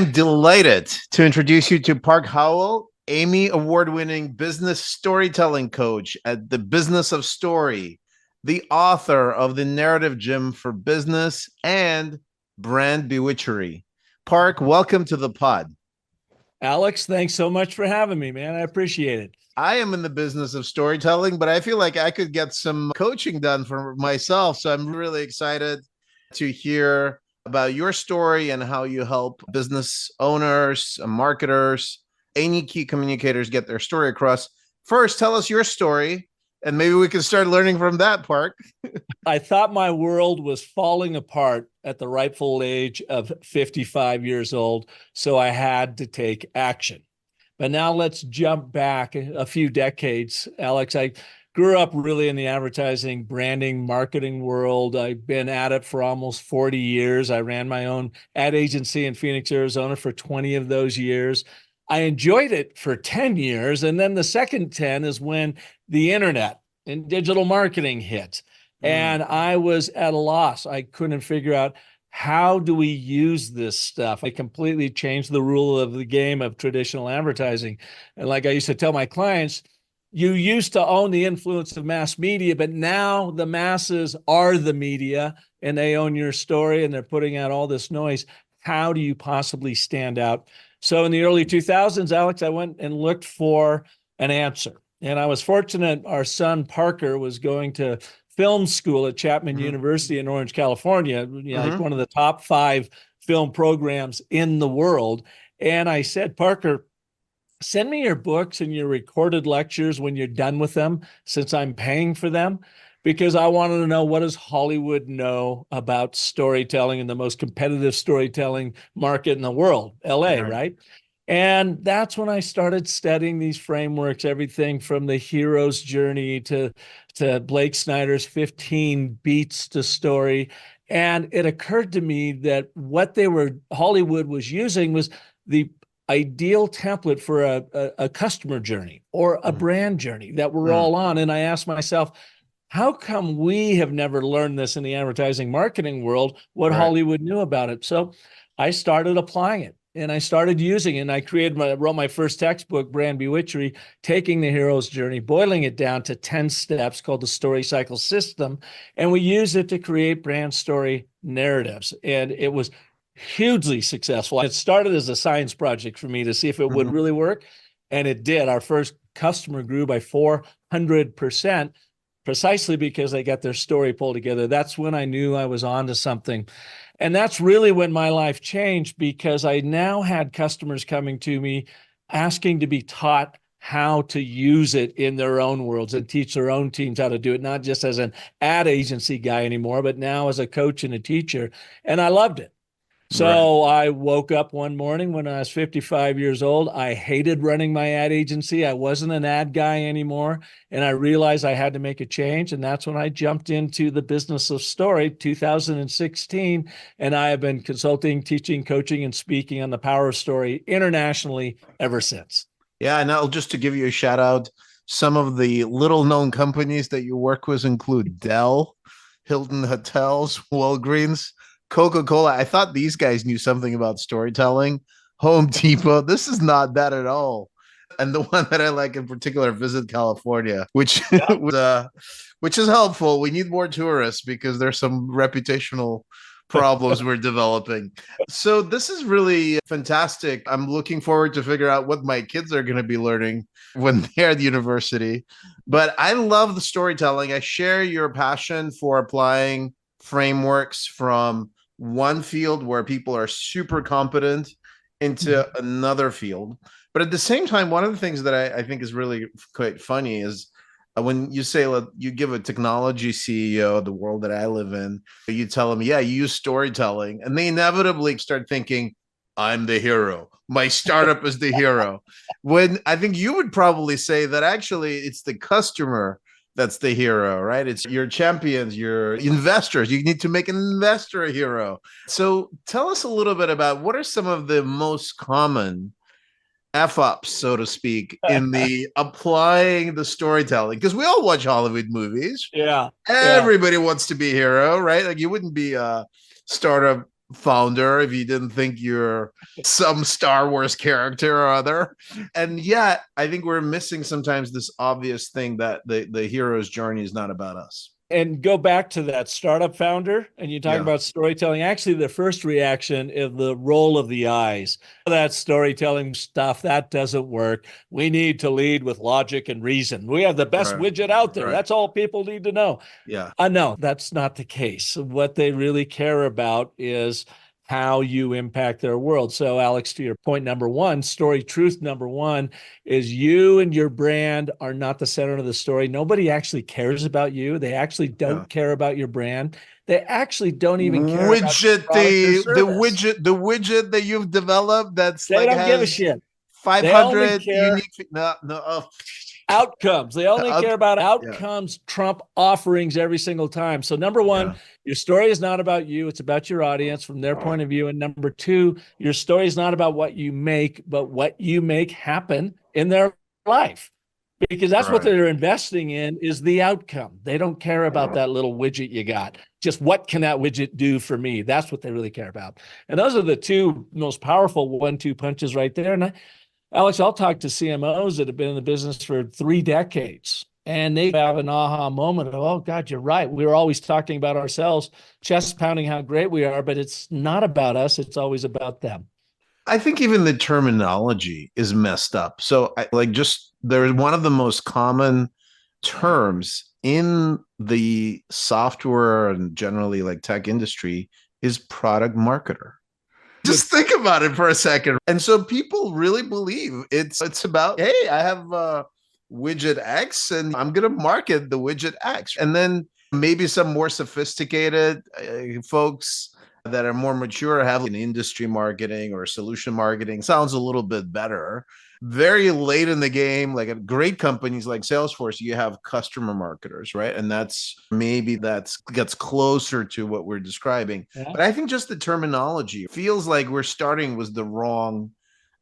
I'm delighted to introduce you to Park Howell, Emmy Award-winning business storytelling coach at the Business of Story, the author of The Narrative Gym for Business and Brand Bewitchery. Park, welcome to the pod. Alex, thanks so much for having me, man. I appreciate it. I am in the business of storytelling, but I feel like I could get some coaching done for myself. So I'm really excited to hear about your story and how you help business owners, marketers, any key communicators get their story across. First, tell us your story, and maybe we can start learning from that, Park. I thought my world was falling apart at the rightful age of 55 years old, so I had to take action. But now let's jump back a few decades. Alex, I grew up really in the advertising, branding, marketing world. I've been at it for almost 40 years. I ran my own ad agency in Phoenix, Arizona for 20 of those years. I enjoyed it for 10 years. And then the second 10 is when the internet and digital marketing hit. And I was at a loss. I couldn't figure out, how do we use this stuff? I completely changed the rule of the game of traditional advertising. And like I used to tell my clients, you used to own the influence of mass media, but now the masses are the media and they own your story and they're putting out all this noise. How do you possibly stand out? So in the early 2000s, Alex, I went and looked for an answer. And I was fortunate, our son Parker was going to film school at Chapman University in Orange, California, like one of the top 5 film programs in the world. And I said, Parker, send me your books and your recorded lectures when you're done with them, since I'm paying for them, because I wanted to know, what does Hollywood know about storytelling and the most competitive storytelling market in the world, LA, right? And that's when I started studying these frameworks, everything from the hero's journey to Blake Snyder's 15 beats to story. And it occurred to me that what Hollywood was using was the ideal template for a customer journey or a brand journey that we're all on. And I asked myself, how come we have never learned this in the advertising marketing world, what Hollywood knew about it? So I started applying it. And I started using it, and I wrote my first textbook, Brand Bewitchery, taking the hero's journey, boiling it down to 10 steps called the story cycle system. And we used it to create brand story narratives. And it was hugely successful. It started as a science project for me to see if it would really work. And it did. Our first customer grew by 400%, precisely because they got their story pulled together. That's when I knew I was onto something. And that's really when my life changed, because I now had customers coming to me asking to be taught how to use it in their own worlds and teach their own teams how to do it, not just as an ad agency guy anymore, but now as a coach and a teacher. And I loved it. So I woke up one morning when I was 55 years old. I hated running my ad agency. I wasn't an ad guy anymore. And I realized I had to make a change. And that's when I jumped into the business of story, 2016. And I have been consulting, teaching, coaching, and speaking on the power of story internationally ever since. Yeah, and I'll just to give you a shout out, some of the little known companies that you work with include Dell, Hilton Hotels, Walgreens, Coca-Cola. I thought these guys knew something about storytelling. Home Depot. This is not bad at all. And the one that I like in particular, Visit California, which is helpful. We need more tourists because there's some reputational problems we're developing. So this is really fantastic. I'm looking forward to figure out what my kids are going to be learning when they're at university. But I love the storytelling. I share your passion for applying frameworks from one field where people are super competent into another field. But at the same time, one of the things that I think is really quite funny is when you say you give a technology CEO the world that I live in, you tell them, yeah, you use storytelling, and they inevitably start thinking, I'm the hero. My startup is the hero. When I think you would probably say that actually it's the customer that's the hero, right? It's your champions, your investors. You need to make an investor a hero. So tell us a little bit about what are some of the most common F-ups, so to speak, in the applying the storytelling, because we all watch Hollywood movies. Yeah. Everybody wants to be a hero, right? Like you wouldn't be a startup founder if you didn't think you're some Star Wars character or other. And yet, I think we're missing sometimes this obvious thing that the hero's journey is not about us. And go back to that startup founder, and you talk Yeah. about storytelling. Actually, the first reaction is the roll of the eyes. That storytelling stuff, that doesn't work. We need to lead with logic and reason. We have the best Right. widget out there. Right. That's all people need to know. Yeah. No, that's not the case. What they really care about is how you impact their world. So, Alex, to your point number one, story truth number one is you and your brand are not the center of the story. Nobody actually cares about you. They actually Yeah. don't care about your brand. They actually don't even care about your Widget, product or the service. widget that you've developed that's They like don't give a has shit. They only 500 care unique. No, no. Oh, outcomes. They only care about yeah. outcomes trump offerings every single time. So number one, Yeah. your story is not about you. It's about your audience from their point of view. And number two, your story is not about what you make, but what you make happen in their life. Because that's what Right. they're investing in is the outcome. They don't care about that little widget you got. Just what can that widget do for me? That's what they really care about. And those are the two most powerful 1-2 punches right there. And Alex, I'll talk to CMOs that have been in the business for 3 decades, and they have an aha moment of, oh, God, you're right. We're always talking about ourselves, chest pounding how great we are, but it's not about us. It's always about them. I think even the terminology is messed up. So, there's one of the most common terms in the software and generally like tech industry is product marketer. Just think about it for a second. And so people really believe it's about, hey, I have widget X and I'm going to market the widget X. And then maybe some more sophisticated folks that are more mature have an industry marketing or solution marketing. Sounds a little bit better. Very late in the game, like at great companies like Salesforce, you have customer marketers, right? And that gets closer to what we're describing. Yeah. But I think just the terminology feels like we're starting with the wrong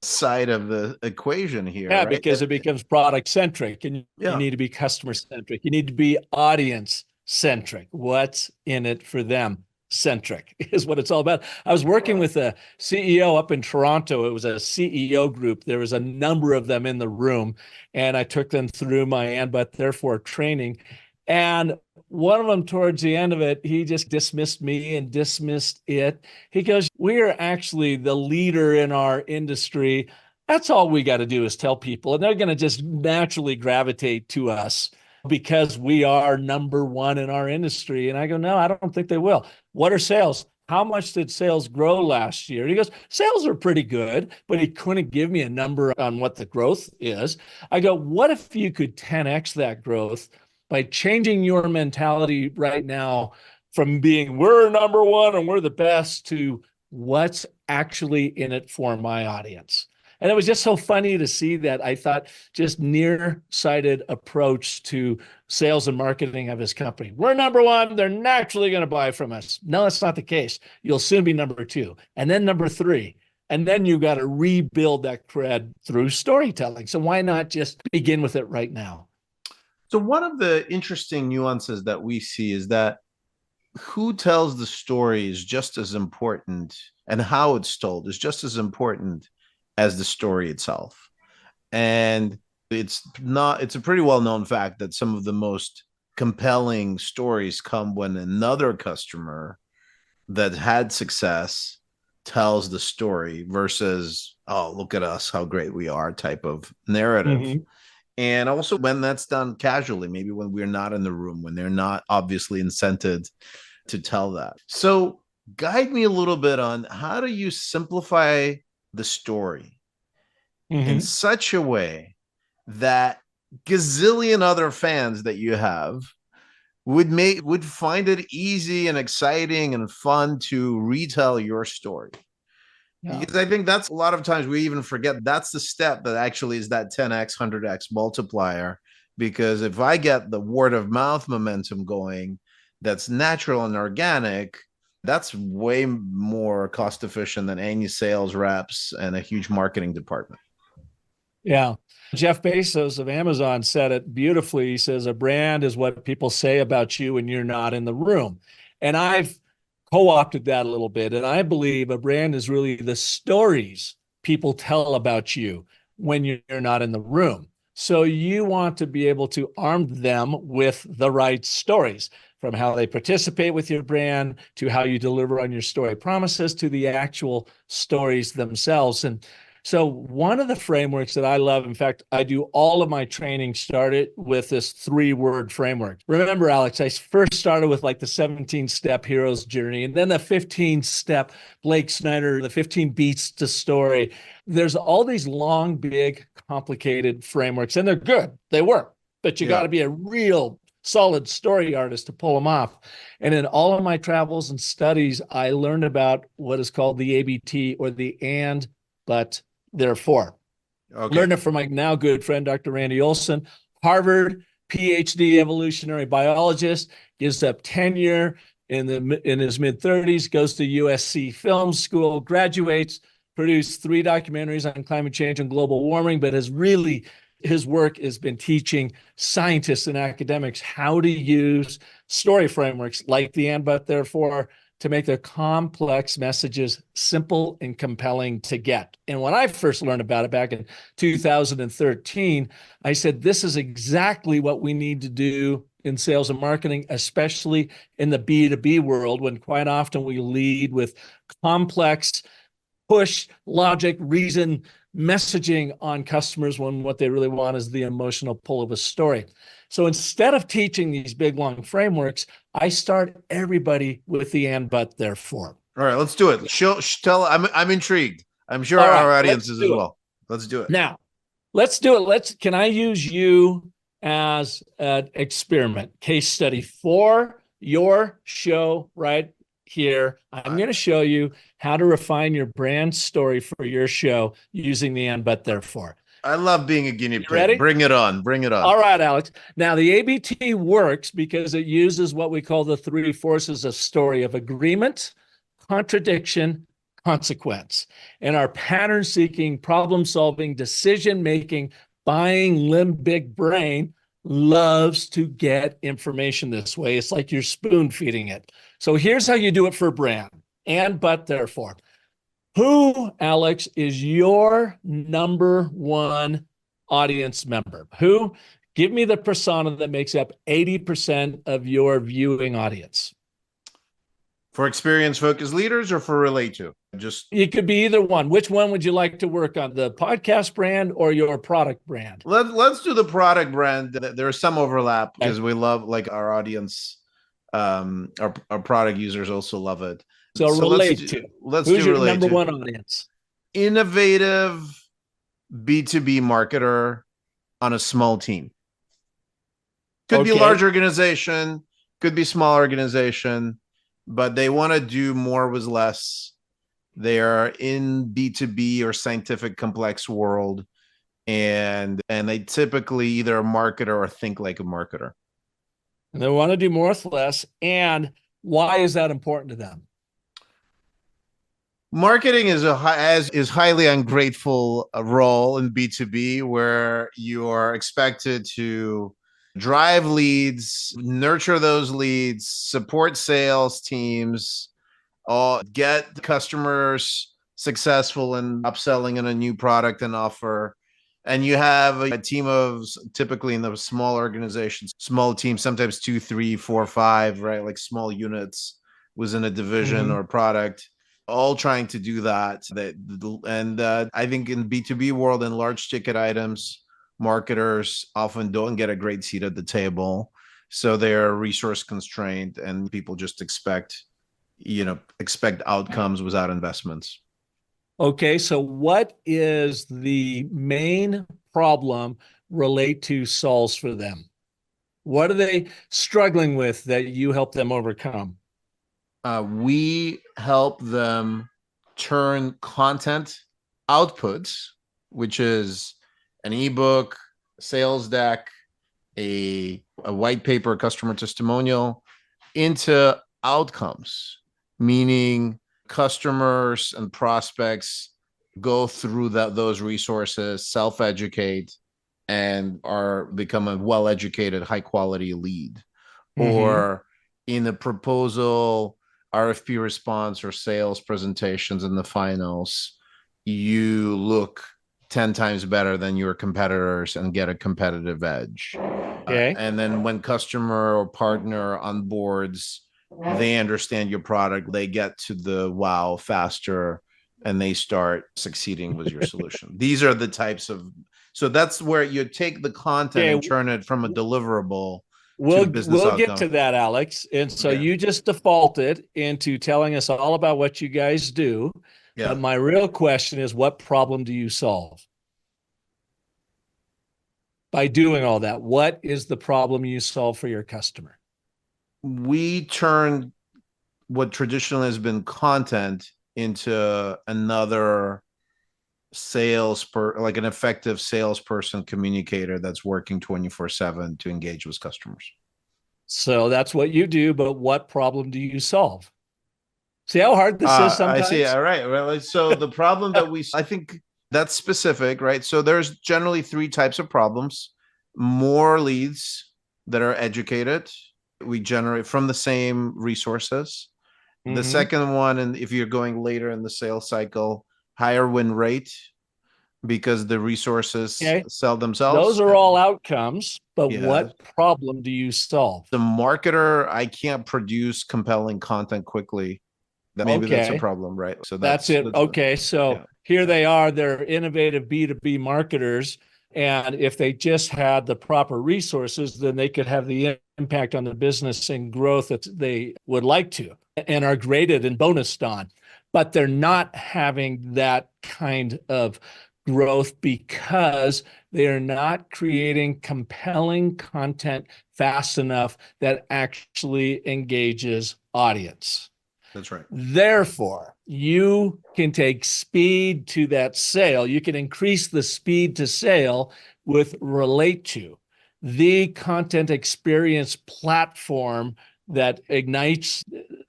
side of the equation here, Yeah, right? because it becomes product centric and you Yeah. need to be customer centric. You need to be audience centric. What's in it for them? Centric is what it's all about. I was working with a CEO up in Toronto. It was a CEO group. There was a number of them in the room, and I took them through my and but therefore training. And one of them, towards the end of it, he just dismissed me and dismissed it. He goes, "We are actually the leader in our industry. That's all we got to do is tell people, and they're going to just naturally gravitate to us because we are number one in our industry." And I go, "No, I don't think they will. What are sales? How much did sales grow last year?" He goes, "Sales are pretty good," but he couldn't give me a number on what the growth is. I go, "What if you could 10x that growth by changing your mentality right now from being we're number one and we're the best to what's actually in it for my audience?" And it was just so funny to see that. I thought just nearsighted approach to sales and marketing of his company. We're number one. They're naturally going to buy from us. No, that's not the case. You'll soon be number two and then number three. And then you got to rebuild that cred through storytelling. So why not just begin with it right now? So one of the interesting nuances that we see is that who tells the story is just as important, and how it's told is just as important as the story itself. And it's a pretty well known fact that some of the most compelling stories come when another customer that had success tells the story versus, oh, look at us, how great we are type of narrative. Mm-hmm. And also when that's done casually, maybe when we're not in the room, when they're not obviously incented to tell that. So guide me a little bit on how do you simplify the story in Mm-hmm. such a way that gazillion other fans that you have would find it easy and exciting and fun to retell your story. Yeah. Because I think that's a lot of times we even forget that's the step that actually is that 10x, 100x multiplier. Because if I get the word of mouth momentum going, that's natural and organic, that's way more cost efficient than any sales reps and a huge marketing department. Yeah. Jeff Bezos of Amazon said it beautifully. He says, a brand is what people say about you when you're not in the room. And I've co-opted that a little bit. And I believe a brand is really the stories people tell about you when you're not in the room. So you want to be able to arm them with the right stories, from how they participate with your brand to how you deliver on your story promises to the actual stories themselves. And so one of the frameworks that I love, in fact, I do all of my training started with this 3-word framework. Remember, Alex, I first started with like the 17-step hero's journey, and then the 15-step Blake Snyder, the 15 beats to story. There's all these long, big, complicated frameworks, and they're good. They work, but you got to be a real solid story artist to pull them off. And in all of my travels and studies, I learned about what is called the ABT, or the and, but, therefore. Okay. Learned it from my now good friend, Dr. Randy Olson, Harvard PhD evolutionary biologist, gives up tenure in his mid-30s, goes to USC Film School, graduates, produced 3 documentaries on climate change and global warming, but his work has been teaching scientists and academics how to use story frameworks like the and, but, therefore, to make their complex messages simple and compelling to get. And when I first learned about it back in 2013, I said, this is exactly what we need to do in sales and marketing, especially in the B2B world, when quite often we lead with complex push, logic, reason, messaging on customers when what they really want is the emotional pull of a story. So instead of teaching these big, long frameworks, I start everybody with the and, but, therefore. All right, let's do it. Tell. I'm intrigued. I'm sure our audience is as well. Let's do it. Now, let's do it. Can I use you as an experiment, case study for your show right here? I'm going to show you how to refine your brand story for your show using the and, but, therefore. I love being a guinea pig. Ready? Bring it on. Bring it on. All right, Alex. Now, the ABT works because it uses what we call the 3 forces of story of agreement, contradiction, consequence. And our pattern-seeking, problem-solving, decision-making, buying limbic brain loves to get information this way. It's like you're spoon-feeding it. So here's how you do it for brand. And, but, therefore. Who, Alex, is your number 1 audience member? Who? Give me the persona that makes up 80% of your viewing audience. For experience-focused leaders or for Relayto? It could be either one. Which one would you like to work on, the podcast brand or your product brand? Let's do the product brand. There is some overlap because we love, like, our audience, our product users also love it. So Relayto. Who's your number 1 audience? Innovative B2B marketer on a small team. Could be large organization, could be small organization, but they want to do more with less. They are in B2B or scientific complex world, and they typically either a marketer or think like a marketer. And they want to do more with less. And why is that important to them? Marketing is highly ungrateful role in B2B, where you are expected to drive leads, nurture those leads, support sales teams, get customers successful in upselling in a new product and offer. And you have a team of, typically in the small organizations, small teams, sometimes 2, 3, 4, 5, right? Like small units within a division or product, all trying to do that. And I think in B2B world and large ticket items, marketers often don't get a great seat at the table. So they're resource constrained, and people just expect outcomes without investments. Okay, so what is the main problem Relayto solves for them? What are they struggling with that you help them overcome? We help them turn content outputs, which is an ebook, a sales deck, a white paper, customer testimonial, into outcomes, meaning customers and prospects go through those resources, self-educate, and become a well-educated, high-quality lead. Or in the proposal, RFP response or sales presentations in the finals, you look 10 times better than your competitors and get a competitive edge. Okay. And then when customer or partner onboards, they understand your product, they get to the wow faster, and they start succeeding with your solution. These are the types of, so that's where you take the content and turn it from a deliverable to business We'll outcome. get to that, Alex. And so Okay. you just defaulted into telling us all about what you guys do. Yeah. But my real question is, what problem do you solve? By doing all that, what is the problem you solve for your customer? We turn what traditionally has been content into another like an effective salesperson communicator that's working 24/7 to engage with customers. So that's what you do, but what problem do you solve? See how hard this is sometimes? I see. All right. Well, so the problem that I think that's specific, right? So there's generally three types of problems. More leads that are educated, we generate from the same resources. The second one, and if you're going later in the sales cycle, higher win rate because the resources sell themselves. Those are all outcomes, but Yeah. what problem do you solve? The marketer, I can't produce compelling content quickly. Maybe that's a problem, right? So that's it. Okay. So here they are, they're innovative B2B marketers. And if they just had the proper resources, then they could have the impact on the business and growth that they would like to and are graded and bonused on. But they're not having that kind of growth because they are not creating compelling content fast enough that actually engages audience. That's right. Therefore, you can take speed to that sale. You can increase the speed to sale with Relayto, the content experience platform that ignites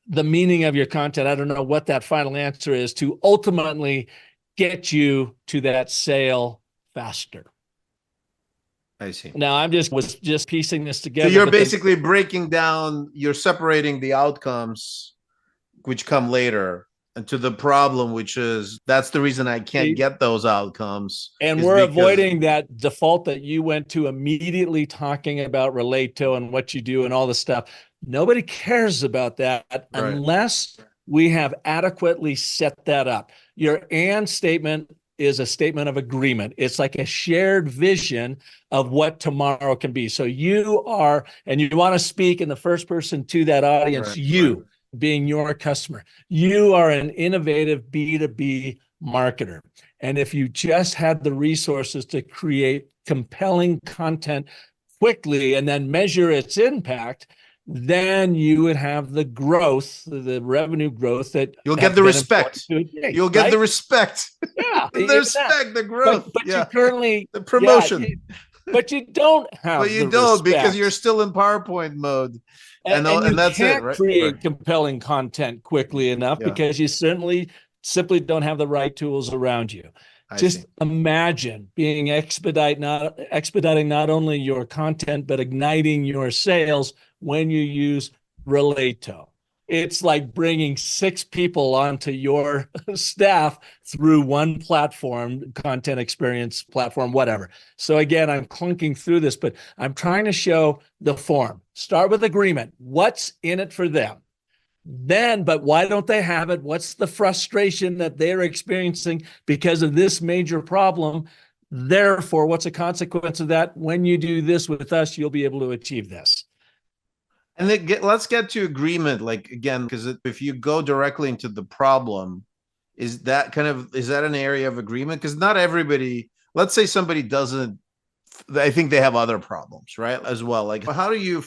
the meaning of your content. I don't know what that final answer is to ultimately get you to that sale faster. I see. Now, was just piecing this together. So you're basically breaking down, you're separating the outcomes which come later to the problem, which is that's the reason I can't get those outcomes. And we're avoiding that default that you went to immediately talking about Relayto and what you do and all the stuff. Nobody cares about that unless we have adequately set that up. Your and statement is a statement of agreement. It's like a shared vision of what tomorrow can be. So you are, and you want to speak in the first person to that audience, being your customer. You are an innovative B2B marketer. And if you just had the resources to create compelling content quickly and then measure its impact, then you would have the growth, the revenue growth that you'll get the respect. You'll get the respect. Yeah. The respect, the growth. But you currently the promotion. But you don't have But you don't because you're still in PowerPoint mode. And that's it, right? Create compelling content quickly enough because you simply don't have the right tools around you. Just imagine being expediting not only your content, but igniting your sales when you use Relayto. It's like bringing 6 people onto your staff through one platform, content experience platform, whatever. So again, I'm clunking through this, but I'm trying to show the form. Start with agreement. What's in it for them? Then, but why don't they have it? What's the frustration that they're experiencing because of this major problem? Therefore, what's a consequence of that? When you do this with us, you'll be able to achieve this. And let's get to agreement, like, again, because if you go directly into the problem, is that an area of agreement? Because not everybody, let's say somebody doesn't, I think they have other problems, right? As well. Like, how do you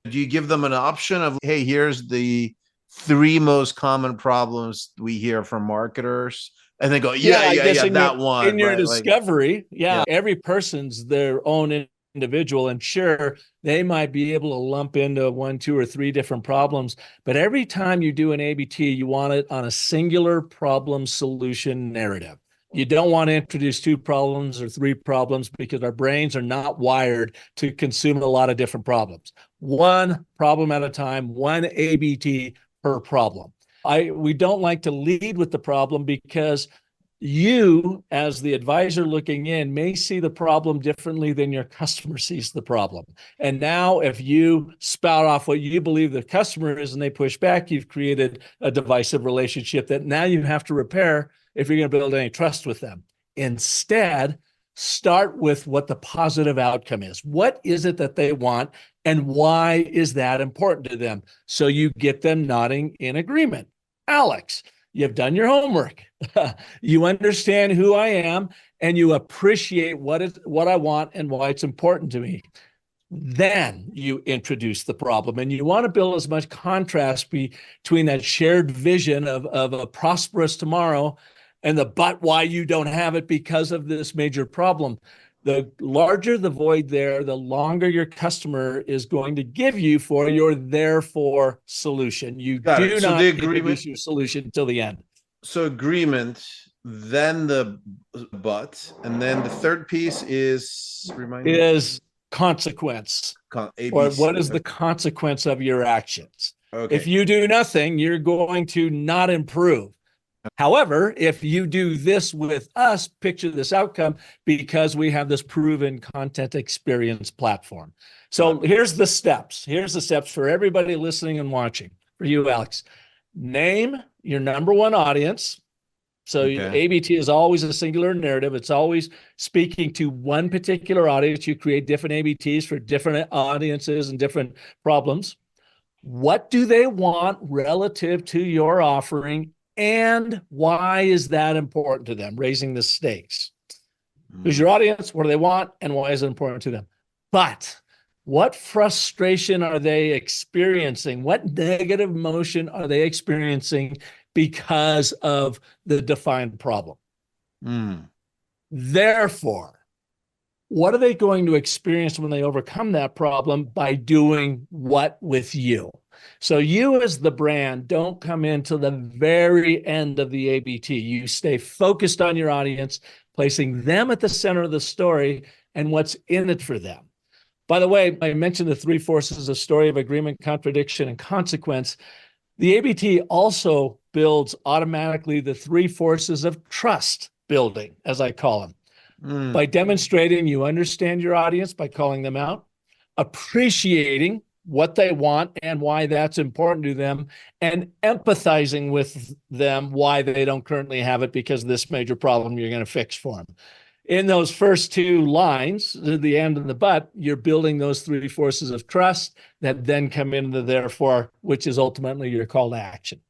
give them an option of, hey, here's the 3 most common problems we hear from marketers? And they go, that one. In your discovery, every person's their own individual, and sure, they might be able to lump into 1, 2, or 3 different problems, but every time you do an ABT, you want it on a singular problem solution narrative. You don't want to introduce 2 problems or 3 problems because our brains are not wired to consume a lot of different problems. One problem at a time, one ABT per problem. We don't like to lead with the problem because you, as the advisor looking in, may see the problem differently than your customer sees the problem. And now if you spout off what you believe the customer is and they push back, you've created a divisive relationship that now you have to repair if you're going to build any trust with them. Instead, start with what the positive outcome is. What is it that they want and why is that important to them? So you get them nodding in agreement. Alex, you've done your homework. You understand who I am and you appreciate what I want and why it's important to me. Then you introduce the problem, and you want to build as much contrast between that shared vision of a prosperous tomorrow and the but why you don't have it because of this major problem. The larger the void there, the longer your customer is going to give you for your therefore solution. You do not introduce your solution until the end. So agreement, then the but, and then the third piece is consequence. Or what is the consequence of your actions? Okay. If you do nothing, you're going to not improve. However, if you do this with us, picture this outcome because we have this proven content experience platform. So here's the steps. Here's the steps for everybody listening and watching. For you, Alex, name your number one audience. So ABT is always a singular narrative. It's always speaking to one particular audience. You create different ABTs for different audiences and different problems. What do they want relative to your offering? And why is that important to them? Raising the stakes. Who's your audience? What do they want? And why is it important to them? But what frustration are they experiencing? What negative emotion are they experiencing because of the defined problem? Therefore, what are they going to experience when they overcome that problem by doing what with you? So you as the brand don't come into the very end of the ABT. You stay focused on your audience, placing them at the center of the story and what's in it for them. By the way, I mentioned the three forces of story of agreement, contradiction, and consequence. The ABT also builds automatically the three forces of trust building, as I call them, by demonstrating you understand your audience by calling them out, appreciating what they want and why that's important to them, and empathizing with them why they don't currently have it because of this major problem you're going to fix for them. In those first two lines, the and and the but, you're building those three forces of trust that then come into the therefore, which is ultimately your call to action.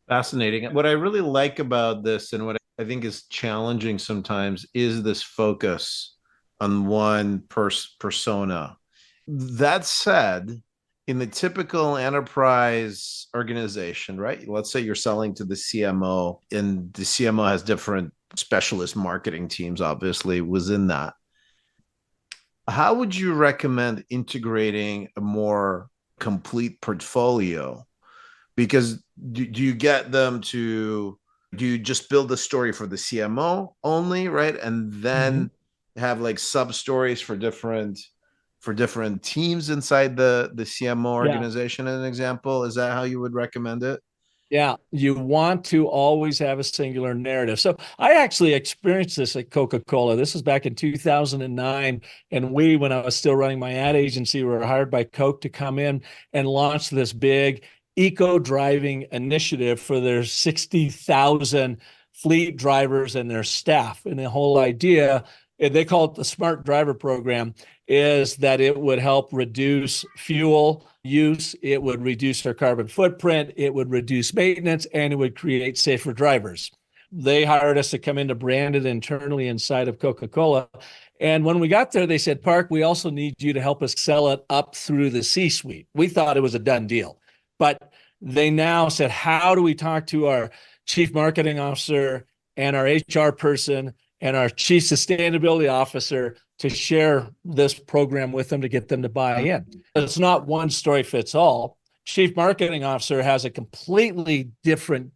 Fascinating. What I really like about this and what I think is challenging sometimes is this focus on one persona. That said, in the typical enterprise organization, right? Let's say you're selling to the CMO, and the CMO has different specialist marketing teams, obviously, within that. How would you recommend integrating a more complete portfolio? Because do you get them to, do you just build the story for the CMO only, right? And then have like sub stories for different teams inside the CMO organization, as an example? Is that how you would recommend it? Yeah, you want to always have a singular narrative. So I actually experienced this at Coca-Cola. This was back in 2009. And when I was still running my ad agency, we were hired by Coke to come in and launch this big eco-driving initiative for their 60,000 fleet drivers and their staff. And the whole idea, they call it the Smart Driver Program, is that it would help reduce fuel use, it would reduce their carbon footprint, it would reduce maintenance, and it would create safer drivers. They hired us to come in to brand it internally inside of Coca-Cola. And when we got there, they said, Park, we also need you to help us sell it up through the C-suite. We thought it was a done deal. But they now said, how do we talk to our chief marketing officer and our HR person and our chief sustainability officer to share this program with them to get them to buy in? It's not one story fits all. Chief marketing officer has a completely different,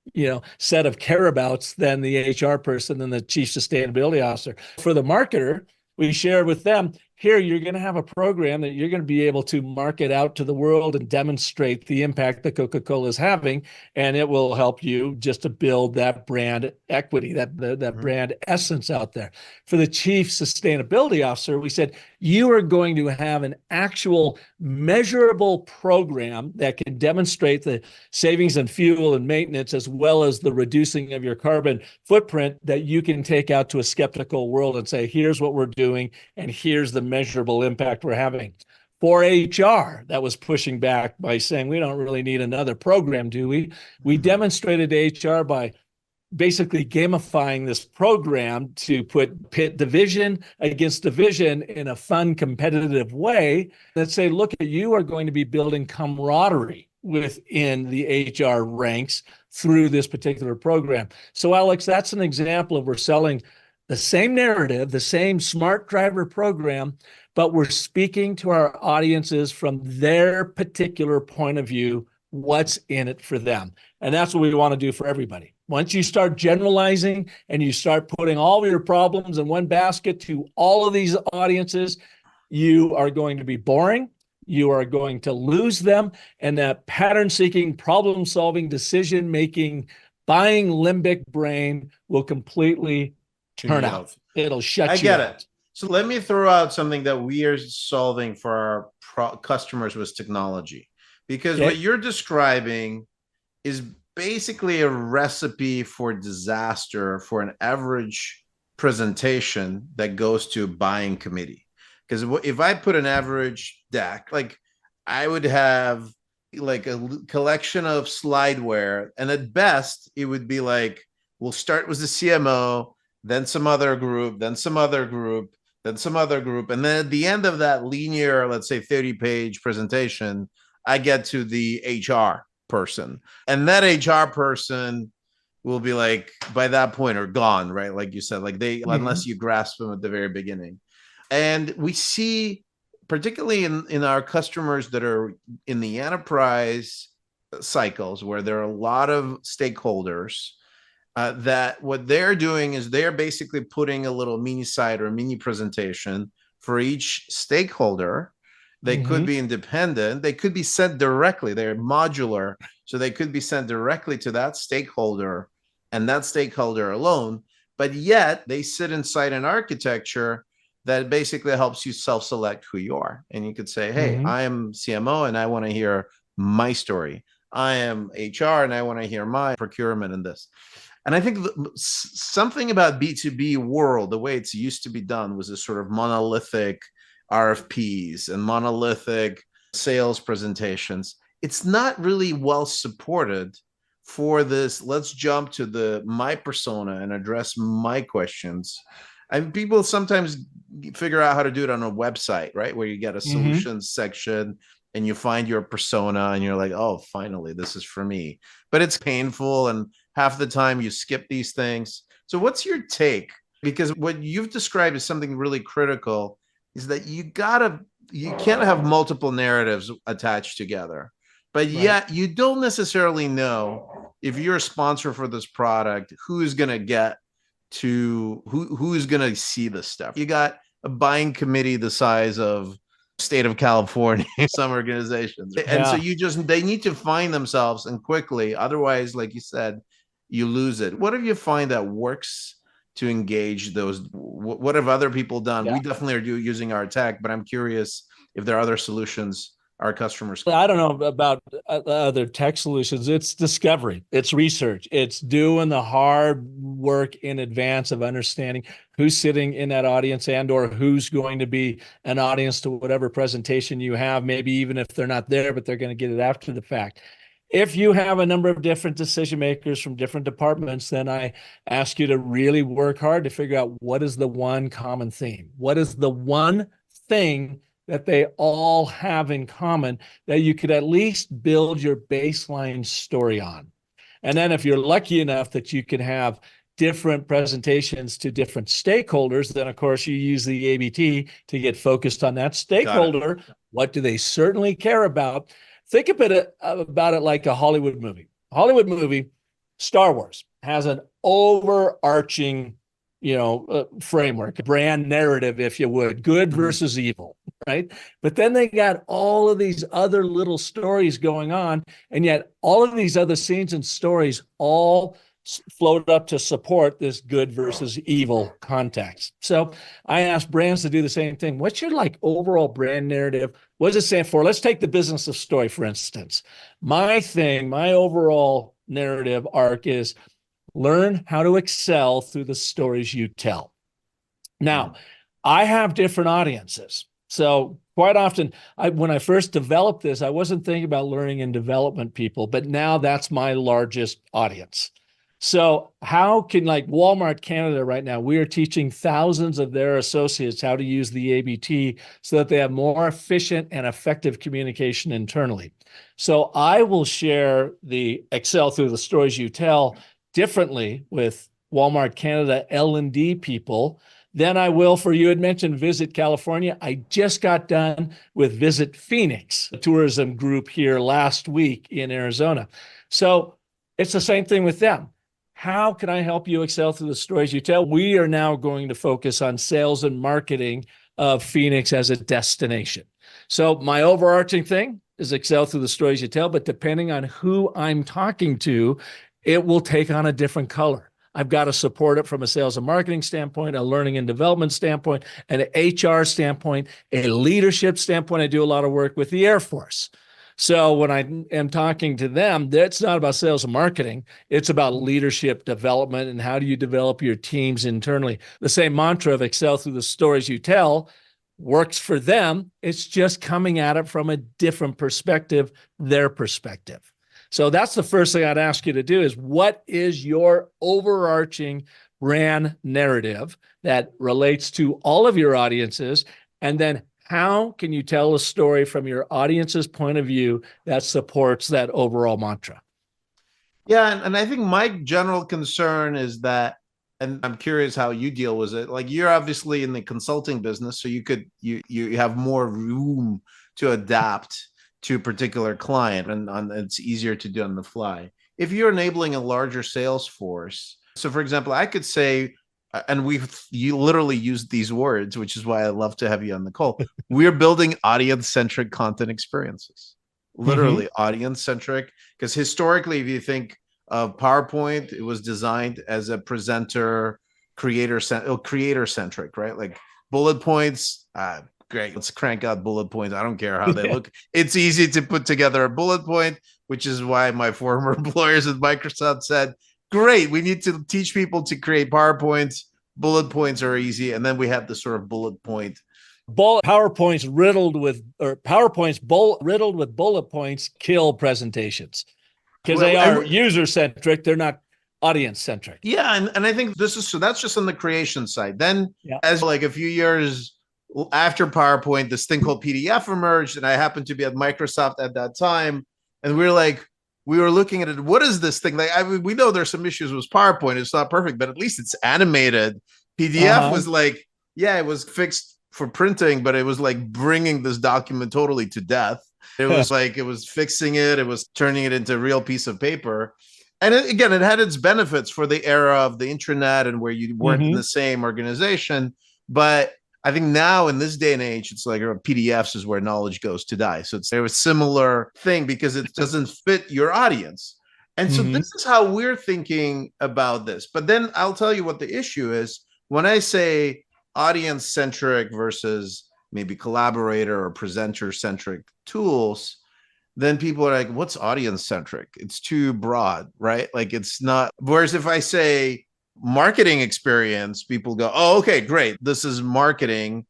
set of careabouts than the HR person, than the chief sustainability officer. For the marketer, we share with them, Here, you're going to have a program that you're going to be able to market out to the world and demonstrate the impact that Coca-Cola is having. And it will help you just to build that brand equity, that brand essence out there. For the chief sustainability officer, we said, you are going to have an actual measurable program that can demonstrate the savings in fuel and maintenance, as well as the reducing of your carbon footprint, that you can take out to a skeptical world and say, here's what we're doing, and here's the measurable impact we're having. For HR, that was pushing back by saying, we don't really need another program, do we? We demonstrated to HR by basically gamifying this program to pit division against division in a fun, competitive way that say, look, you are going to be building camaraderie within the HR ranks through this particular program. So, Alex, that's an example of we're selling the same narrative, the same smart driver program, but we're speaking to our audiences from their particular point of view, what's in it for them. And that's what we want to do for everybody. Once you start generalizing and you start putting all of your problems in one basket to all of these audiences, you are going to be boring. You are going to lose them. And that pattern-seeking, problem-solving, decision-making, buying limbic brain will completely turn out. It'll shut you out. I get it. So let me throw out something that we are solving for our customers with technology. Because what you're describing is basically a recipe for disaster for an average presentation that goes to a buying committee. Because if I put an average deck, like I would have like a collection of slideware, and at best it would be like, we'll start with the CMO, then some other group, then some other group, then some other group. And then at the end of that linear, let's say 30-page presentation, I get to the HR person. And that HR person will be like, by that point, are gone, right? Like you said, like unless you grasp them at the very beginning. And we see, particularly in our customers that are in the enterprise cycles, where there are a lot of stakeholders, that what they're doing is they're basically putting a little mini site or a mini presentation for each stakeholder. They could be independent. They could be sent directly. They're modular. So they could be sent directly to that stakeholder and that stakeholder alone. But yet they sit inside an architecture that basically helps you self-select who you are. And you could say, hey, I am CMO and I want to hear my story. I am HR and I want to hear my procurement in this. And I think something about B2B world, the way it's used to be done, was this sort of monolithic RFPs and monolithic sales presentations. It's not really well supported for this. Let's jump to my persona and address my questions. And people sometimes figure out how to do it on a website, right? Where you get a solutions section and you find your persona and you're like, oh, finally, this is for me. But it's painful. And half the time you skip these things. So what's your take? Because what you've described as something really critical is that you can't have multiple narratives attached together, but yet you don't necessarily know if you're a sponsor for this product, who's going to get to who's going to see this stuff. You got a buying committee the size of state of California, some organizations. And so they need to find themselves and quickly. Otherwise, like you said, you lose it. What do you find that works to engage those? What have other people done? We definitely are using our tech, but I'm curious if there are other solutions our customers. I don't know about other tech solutions. It's discovery, it's research, it's doing the hard work in advance of understanding who's sitting in that audience and or who's going to be an audience to whatever presentation you have, maybe even if they're not there, but they're going to get it after the fact. If you have a number of different decision makers from different departments, then I ask you to really work hard to figure out what is the one common theme. What is the one thing that they all have in common that you could at least build your baseline story on? And then if you're lucky enough that you can have different presentations to different stakeholders, then of course you use the ABT to get focused on that stakeholder. What do they certainly care about? Think about it like a Hollywood movie. Hollywood movie, Star Wars, has an overarching, framework, brand narrative, if you would, good versus evil, right? But then they got all of these other little stories going on, and yet all of these other scenes and stories all float up to support this good versus evil context. So I ask brands to do the same thing. What's your overall brand narrative? What does it stand for? Let's take the business of story, for instance. My overall narrative arc is learn how to excel through the stories you tell. Now, I have different audiences. So quite often, when I first developed this, I wasn't thinking about learning and development people, but now that's my largest audience. So how can, Walmart Canada right now, we are teaching thousands of their associates how to use the ABT so that they have more efficient and effective communication internally. So I will share the excel through the stories you tell differently with Walmart Canada L&D people than I will for, you had mentioned Visit California. I just got done with Visit Phoenix, a tourism group here last week in Arizona. So it's the same thing with them. How can I help you excel through the stories you tell? We are now going to focus on sales and marketing of Phoenix as a destination. So my overarching thing is excel through the stories you tell, but depending on who I'm talking to, it will take on a different color. I've got to support it from a sales and marketing standpoint, a learning and development standpoint, an HR standpoint, a leadership standpoint. I do a lot of work with the Air Force. So when I am talking to them, that's not about sales and marketing. It's about leadership development and how do you develop your teams internally. The same mantra of excel through the stories you tell works for them. It's just coming at it from a different perspective, their perspective. So that's the first thing I'd ask you to do is, what is your overarching brand narrative that relates to all of your audiences? And then how can you tell a story from your audience's point of view that supports that overall mantra? Yeah, and I think my general concern is that, and I'm curious how you deal with it. You're obviously in the consulting business, so you have more room to adapt to a particular client, and it's easier to do on the fly. If you're enabling a larger sales force, so for example, I could say, and you literally used these words, which is why I love to have you on the call. We're building audience-centric content experiences, literally audience-centric, because historically, if you think of PowerPoint, it was designed as a presenter, creator-centric, right? Bullet points, great, let's crank out bullet points. I don't care how they look. It's easy to put together a bullet point, which is why my former employers at Microsoft said, great, we need to teach people to create PowerPoints. Bullet points are easy. And then we have the sort of bullet point. PowerPoints riddled with bullet points kill presentations because they are user-centric. They're not audience-centric. Yeah. And I think that's just on the creation side. Then as a few years after PowerPoint, this thing called PDF emerged. And I happened to be at Microsoft at that time. And we were looking at it. What is this thing? We know there's some issues with PowerPoint. It's not perfect, but at least it's animated. PDF was it was fixed for printing, but it was bringing this document totally to death. It was it was fixing it. It was turning it into a real piece of paper. And it had its benefits for the era of the intranet and where you weren't in the same organization. But I think now in this day and age, it's PDFs is where knowledge goes to die. So it's a similar thing because it doesn't fit your audience. And so this is how we're thinking about this. But then I'll tell you what the issue is. When I say audience-centric versus maybe collaborator or presenter-centric tools, then people are like, what's audience-centric? It's too broad, right? It's not. Whereas if I say marketing experience, people go, oh, okay, great. This is marketing.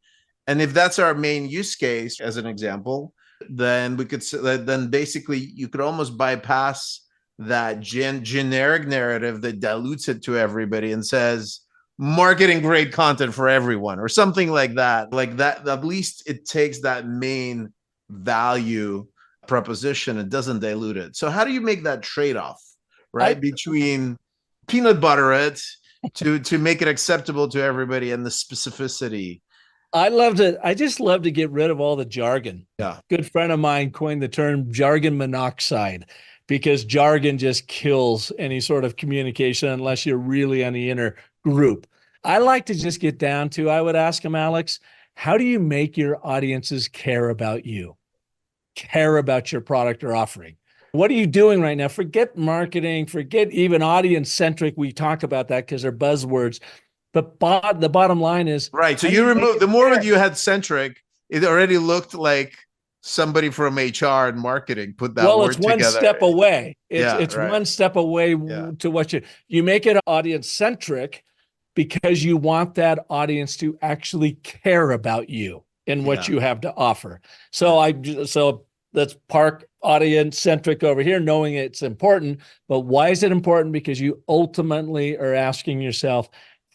And if that's our main use case, as an example, then we could, then basically you could almost bypass that generic narrative that dilutes it to everybody and says, marketing great content for everyone or something like that. At least it takes that main value proposition and doesn't dilute it. So how do you make that trade-off, right? Between peanut butter it to make it acceptable to everybody and the specificity. I just love to get rid of all the jargon. Yeah. Good friend of mine coined the term jargon monoxide because jargon just kills any sort of communication unless you're really on the inner group. I like to just get down to, I would ask them, Alex, how do you make your audiences care about you, care about your product or offering? What are you doing right now? Forget marketing, forget even audience centric. We talk about that because they're buzzwords. But the bottom line is, Right. So how do you you make remove the them moment care? you had centric, it already looked like somebody from HR and marketing put that Well, it's word one together. step away. It's Yeah, it's right. one step away Yeah. to what you make it audience centric because you want that audience to actually care about you and what Yeah. you have to offer. So Yeah. so let's park audience centric over here, knowing it's important. But why is it important? Because you ultimately are asking yourself,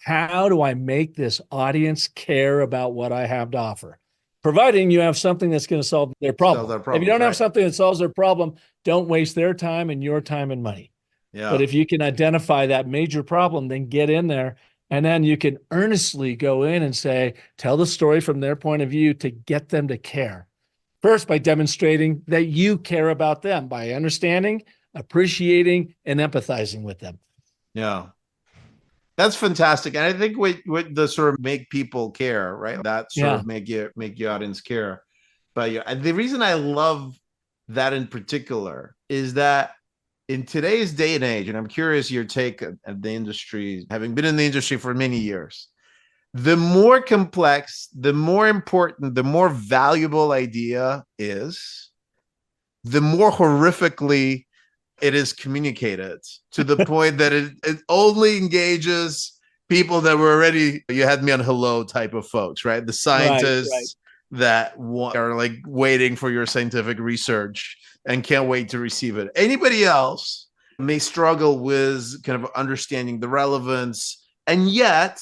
how do I make this audience care about what I have to offer? Providing you have something that's going to solve their Solve problem. their If you problems, don't have right? something that solves their problem, don't waste their time and your time and money. But Yeah. if you can identify that major problem, then get in there, and then you can earnestly go in and say, tell the story from their point of view to get them to care. First, by demonstrating that you care about them, by understanding, appreciating, and empathizing with them. Yeah. That's fantastic. And I think what the sort of make people care, right? That sort Yeah. of make your audience care. But yeah, the reason I love that in particular is that in today's day and age, and I'm curious your take of the industry, having been in the industry for many years, the more complex, the more important, the more valuable idea is, the more horrifically it is communicated to the point that it only engages people that were already, you had me on hello type of folks, right? The Right, right. scientists that are like waiting for your scientific research and can't wait to receive it. Anybody else may struggle with kind of understanding the relevance, and yet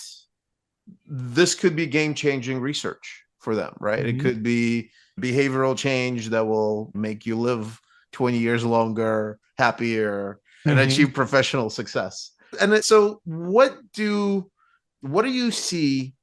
this could be game-changing research for them, right? It Mm-hmm. could be behavioral change that will make you live 20 years longer, happier, and Mm-hmm. achieve professional success. And so what do you see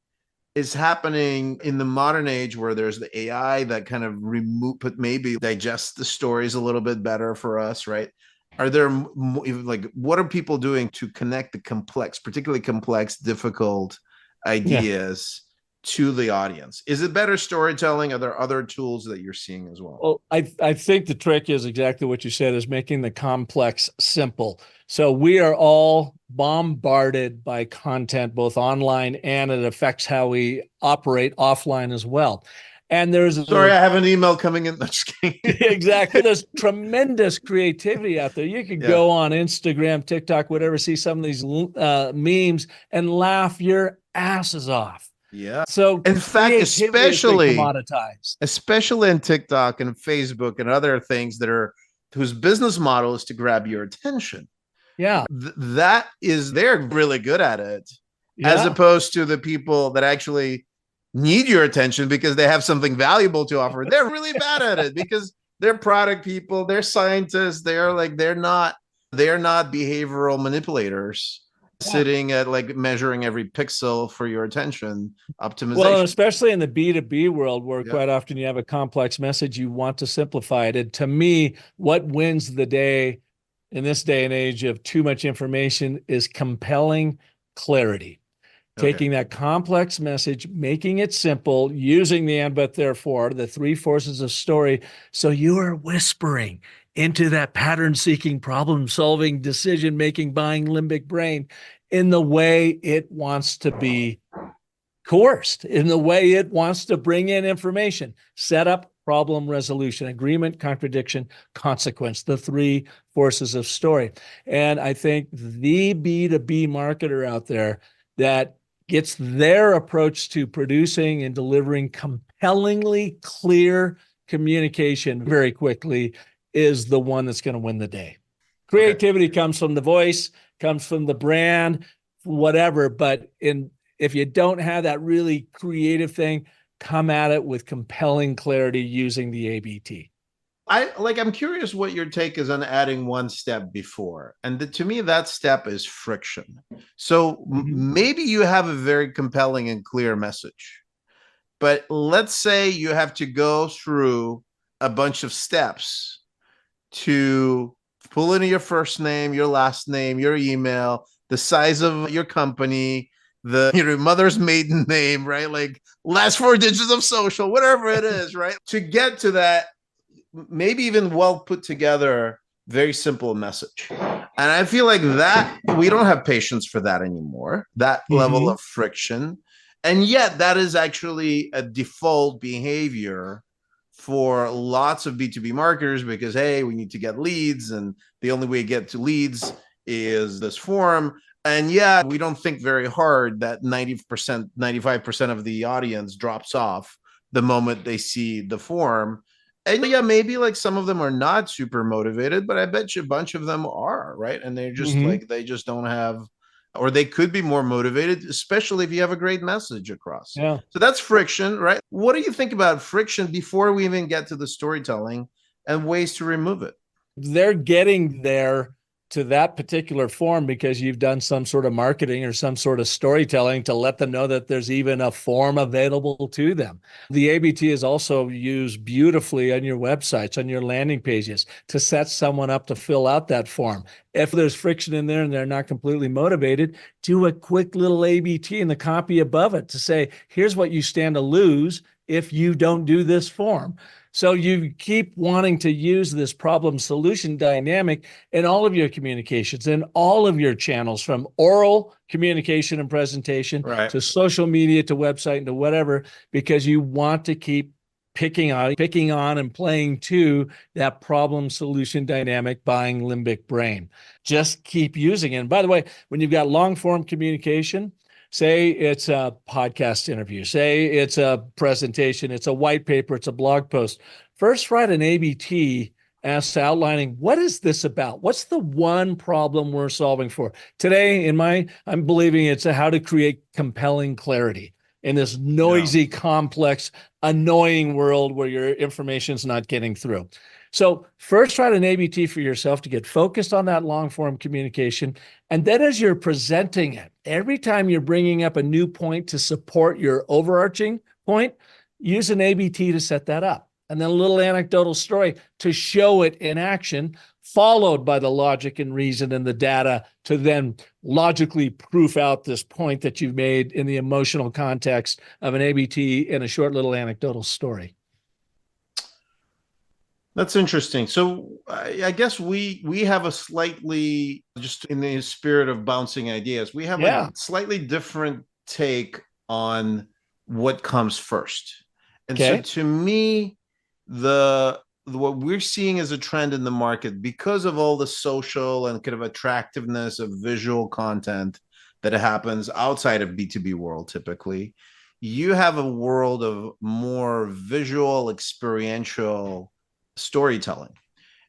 is happening in the modern age where there's the AI that kind of but maybe digests the stories a little bit better for us, right? Are there like, what are people doing to connect the complex, particularly complex, difficult Yeah. ideas to the audience? Is it better storytelling? Are there other tools that you're seeing as well? Well, I think the trick is exactly what you said, is making the complex simple. So we are all bombarded by content, both online, and it affects how we operate offline as well. And there's Sorry, I have an email coming in. Just kidding. exactly, there's tremendous creativity out there. You could Yeah. go on Instagram, TikTok, whatever, see some of these memes and laugh your asses off. Yeah. So In fact, creativity has been commoditized. especially in TikTok and Facebook and other things that are whose business model is to grab your attention. Yeah. That is, they're really good at it, as Yeah. opposed to the people that actually need your attention because they have something valuable to offer. They're really bad at it because they're product people, they're scientists, they're not behavioral manipulators Yeah. sitting at like measuring every pixel for your attention Well, optimization. especially in the B2B world, where Yeah. quite often you have a complex message, you want to simplify it. And to me, what wins the day in this day and age of too much information is compelling clarity. Okay. Taking that complex message, making it simple, using the and but therefore, the three forces of story. So you are whispering into that pattern seeking, problem solving, decision making, buying limbic brain in the way it wants to be coerced, in the way it wants to bring in information, set up, problem, resolution, agreement, contradiction, consequence, the three forces of story. And I think the B2B marketer out there that gets their approach to producing and delivering compellingly clear communication very quickly is the one that's going to win the day. Okay. Creativity comes from the voice, comes from the brand, whatever. But if you don't have that really creative thing, come at it with compelling clarity using the ABT. I'm curious what your take is on adding one step before. And to me, that step is friction. So maybe you have a very compelling and clear message, but let's say you have to go through a bunch of steps to pull in your first name, your last name, your email, the size of your company, the mother's maiden name, right? Like last 4 digits of social, whatever it is, right? To get to that, maybe even well put together, very simple message. And I feel like that we don't have patience for that anymore, that level of friction. And yet that is actually a default behavior for lots of B2B marketers because, hey, we need to get leads. And the only way to get to leads is this form. And yeah, we don't think very hard that 90%, 95% of the audience drops off the moment they see the form. And yeah, maybe like some of them are not super motivated, but I bet you a bunch of them are, right? And they're just like, they just don't have, or they could be more motivated, especially if you have a great message across. Yeah. So that's friction, right? What do you think about friction before we even get to the storytelling and ways to remove it? They're getting there to that particular form because you've done some sort of marketing or some sort of storytelling to let them know that there's even a form available to them. The ABT is also used beautifully on your websites, on your landing pages, to set someone up to fill out that form. If there's friction in there and they're not completely motivated, do a quick little ABT in the copy above it to say, here's what you stand to lose if you don't do this form. So you keep wanting to use this problem solution dynamic in all of your communications, in all of your channels, from oral communication and presentation to social media, to website, and to whatever, because you want to keep picking on and playing to that problem solution dynamic, buying limbic brain. Just keep using it. And by the way, when you've got long form communication, say it's a podcast interview, say it's a presentation, it's a white paper, it's a blog post. First, write an ABT as outlining, what is this about? What's the one problem we're solving for? Today, I'm believing it's how to create compelling clarity in this noisy, complex, annoying world where your information's not getting through. So first, write an ABT for yourself to get focused on that long form communication. And then as you're presenting it, every time you're bringing up a new point to support your overarching point, use an ABT to set that up. And then a little anecdotal story to show it in action, followed by the logic and reason and the data to then logically proof out this point that you've made in the emotional context of an ABT in a short little anecdotal story. That's interesting. So I guess we have a slightly, just in the spirit of bouncing ideas, we have a slightly different take on what comes first. And so to me, what we're seeing as a trend in the market, because of all the social and kind of attractiveness of visual content that happens outside of B2B world, typically, you have a world of more visual, experiential storytelling.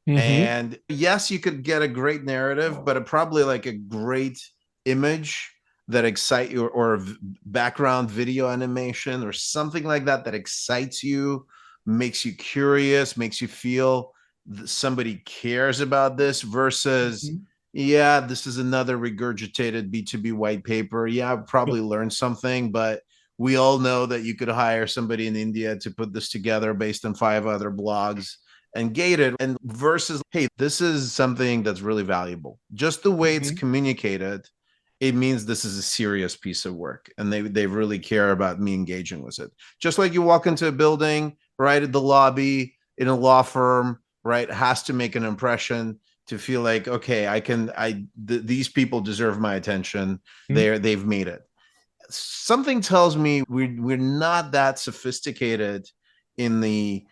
And yes, you could get a great narrative, but probably like a great image that excites you, or background video animation or something like that that excites you, makes you curious, makes you feel that somebody cares about this, versus this is another regurgitated B2B white paper. I've probably learned something, but we all know that you could hire somebody in India to put this together based on 5 other blogs and gate it. And versus, hey, this is something that's really valuable. Just the way it's communicated, it means this is a serious piece of work, and they really care about me engaging with it. Just like you walk into a building, right, at the lobby in a law firm, right, has to make an impression to feel like, okay, these people deserve my attention. They've made it. Something tells me we're not that sophisticated in the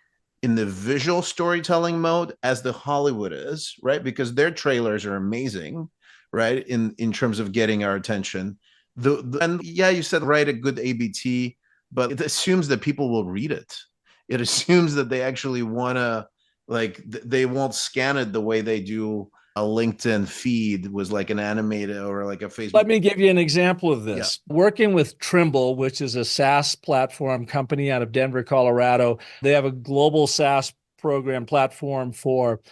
visual storytelling mode as the Hollywood is, right? Because their trailers are amazing, right? In terms of getting our attention. You said write a good ABT, but it assumes that people will read it. It assumes that they actually want to, like, they won't scan it the way they do a LinkedIn feed was like an animated or like a Facebook. Let me give you an example of this. Working with Trimble, which is a SaaS platform company out of Denver, Colorado. They have a global SaaS program platform for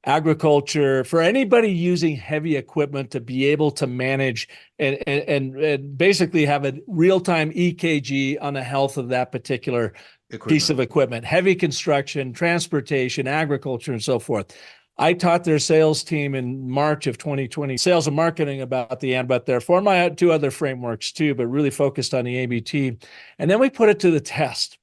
agriculture, for anybody using heavy equipment to be able to manage and basically have a real-time EKG on the health of that particular piece of equipment, heavy construction, transportation, agriculture, and so forth. I taught their sales team in March of 2020, sales and marketing, about the and but therefore. I had two other frameworks too, but really focused on the ABT. And then we put it to the test.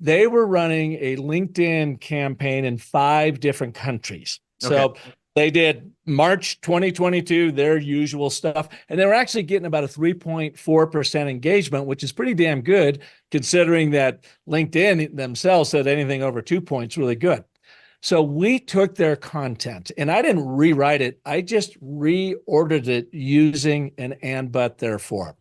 They were running a LinkedIn campaign in 5 different countries. So they did March 2022, their usual stuff. And they were actually getting about a 3.4% engagement, which is pretty damn good, considering that LinkedIn themselves said anything over 2 points really good. So we took their content, and I didn't rewrite it. I just reordered it using an and, but, therefore.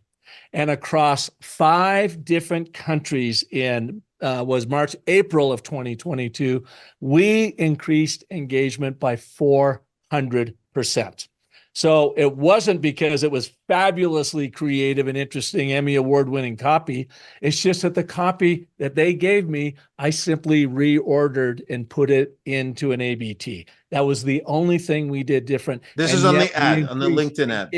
And across 5 different countries in was March, April of 2022, we increased engagement by 400%. So it wasn't because it was fabulously creative and interesting, Emmy Award-winning copy. It's just that the copy that they gave me, I simply reordered and put it into an ABT. That was the only thing we did different. This is on the ad, on the LinkedIn ad.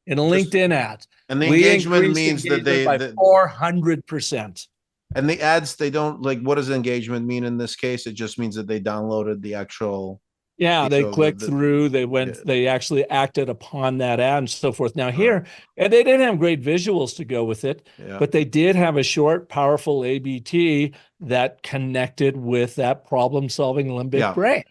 In a LinkedIn ad. And the engagement means that they by 400%. And the ads, they don't, like, what does engagement mean in this case? It just means that they downloaded the actual. Yeah, they clicked through, they went, they actually acted upon that ad and so forth. Now here, and they didn't have great visuals to go with it, but they did have a short, powerful ABT that connected with that problem-solving limbic brain.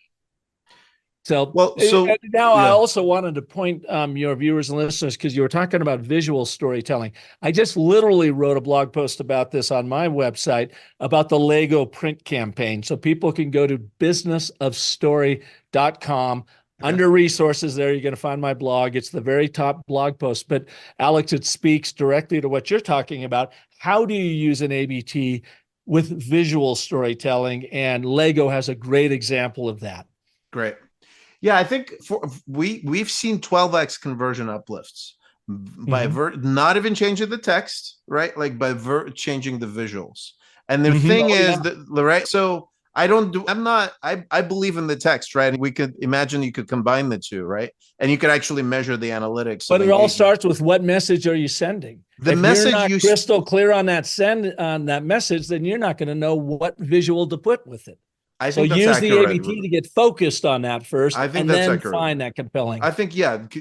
So, I also wanted to point your viewers and listeners, because you were talking about visual storytelling. I just literally wrote a blog post about this on my website about the Lego print campaign. So people can go to businessofstory.com. Under resources there, you're going to find my blog. It's the very top blog post. But Alex, it speaks directly to what you're talking about. How do you use an ABT with visual storytelling? And Lego has a great example of that. Great. Yeah, I think we've seen 12x conversion uplifts by not even changing the text, right? Like by changing the visuals. And the thing is that, right? So I believe in the text, right? We could imagine you could combine the two, right? And you could actually measure the analytics. But it all starts with, what message are you sending? The if message you're not crystal clear on that message, then you're not going to know what visual to put with it. I think use the ABT to get focused on that first, and then find that compelling. I think,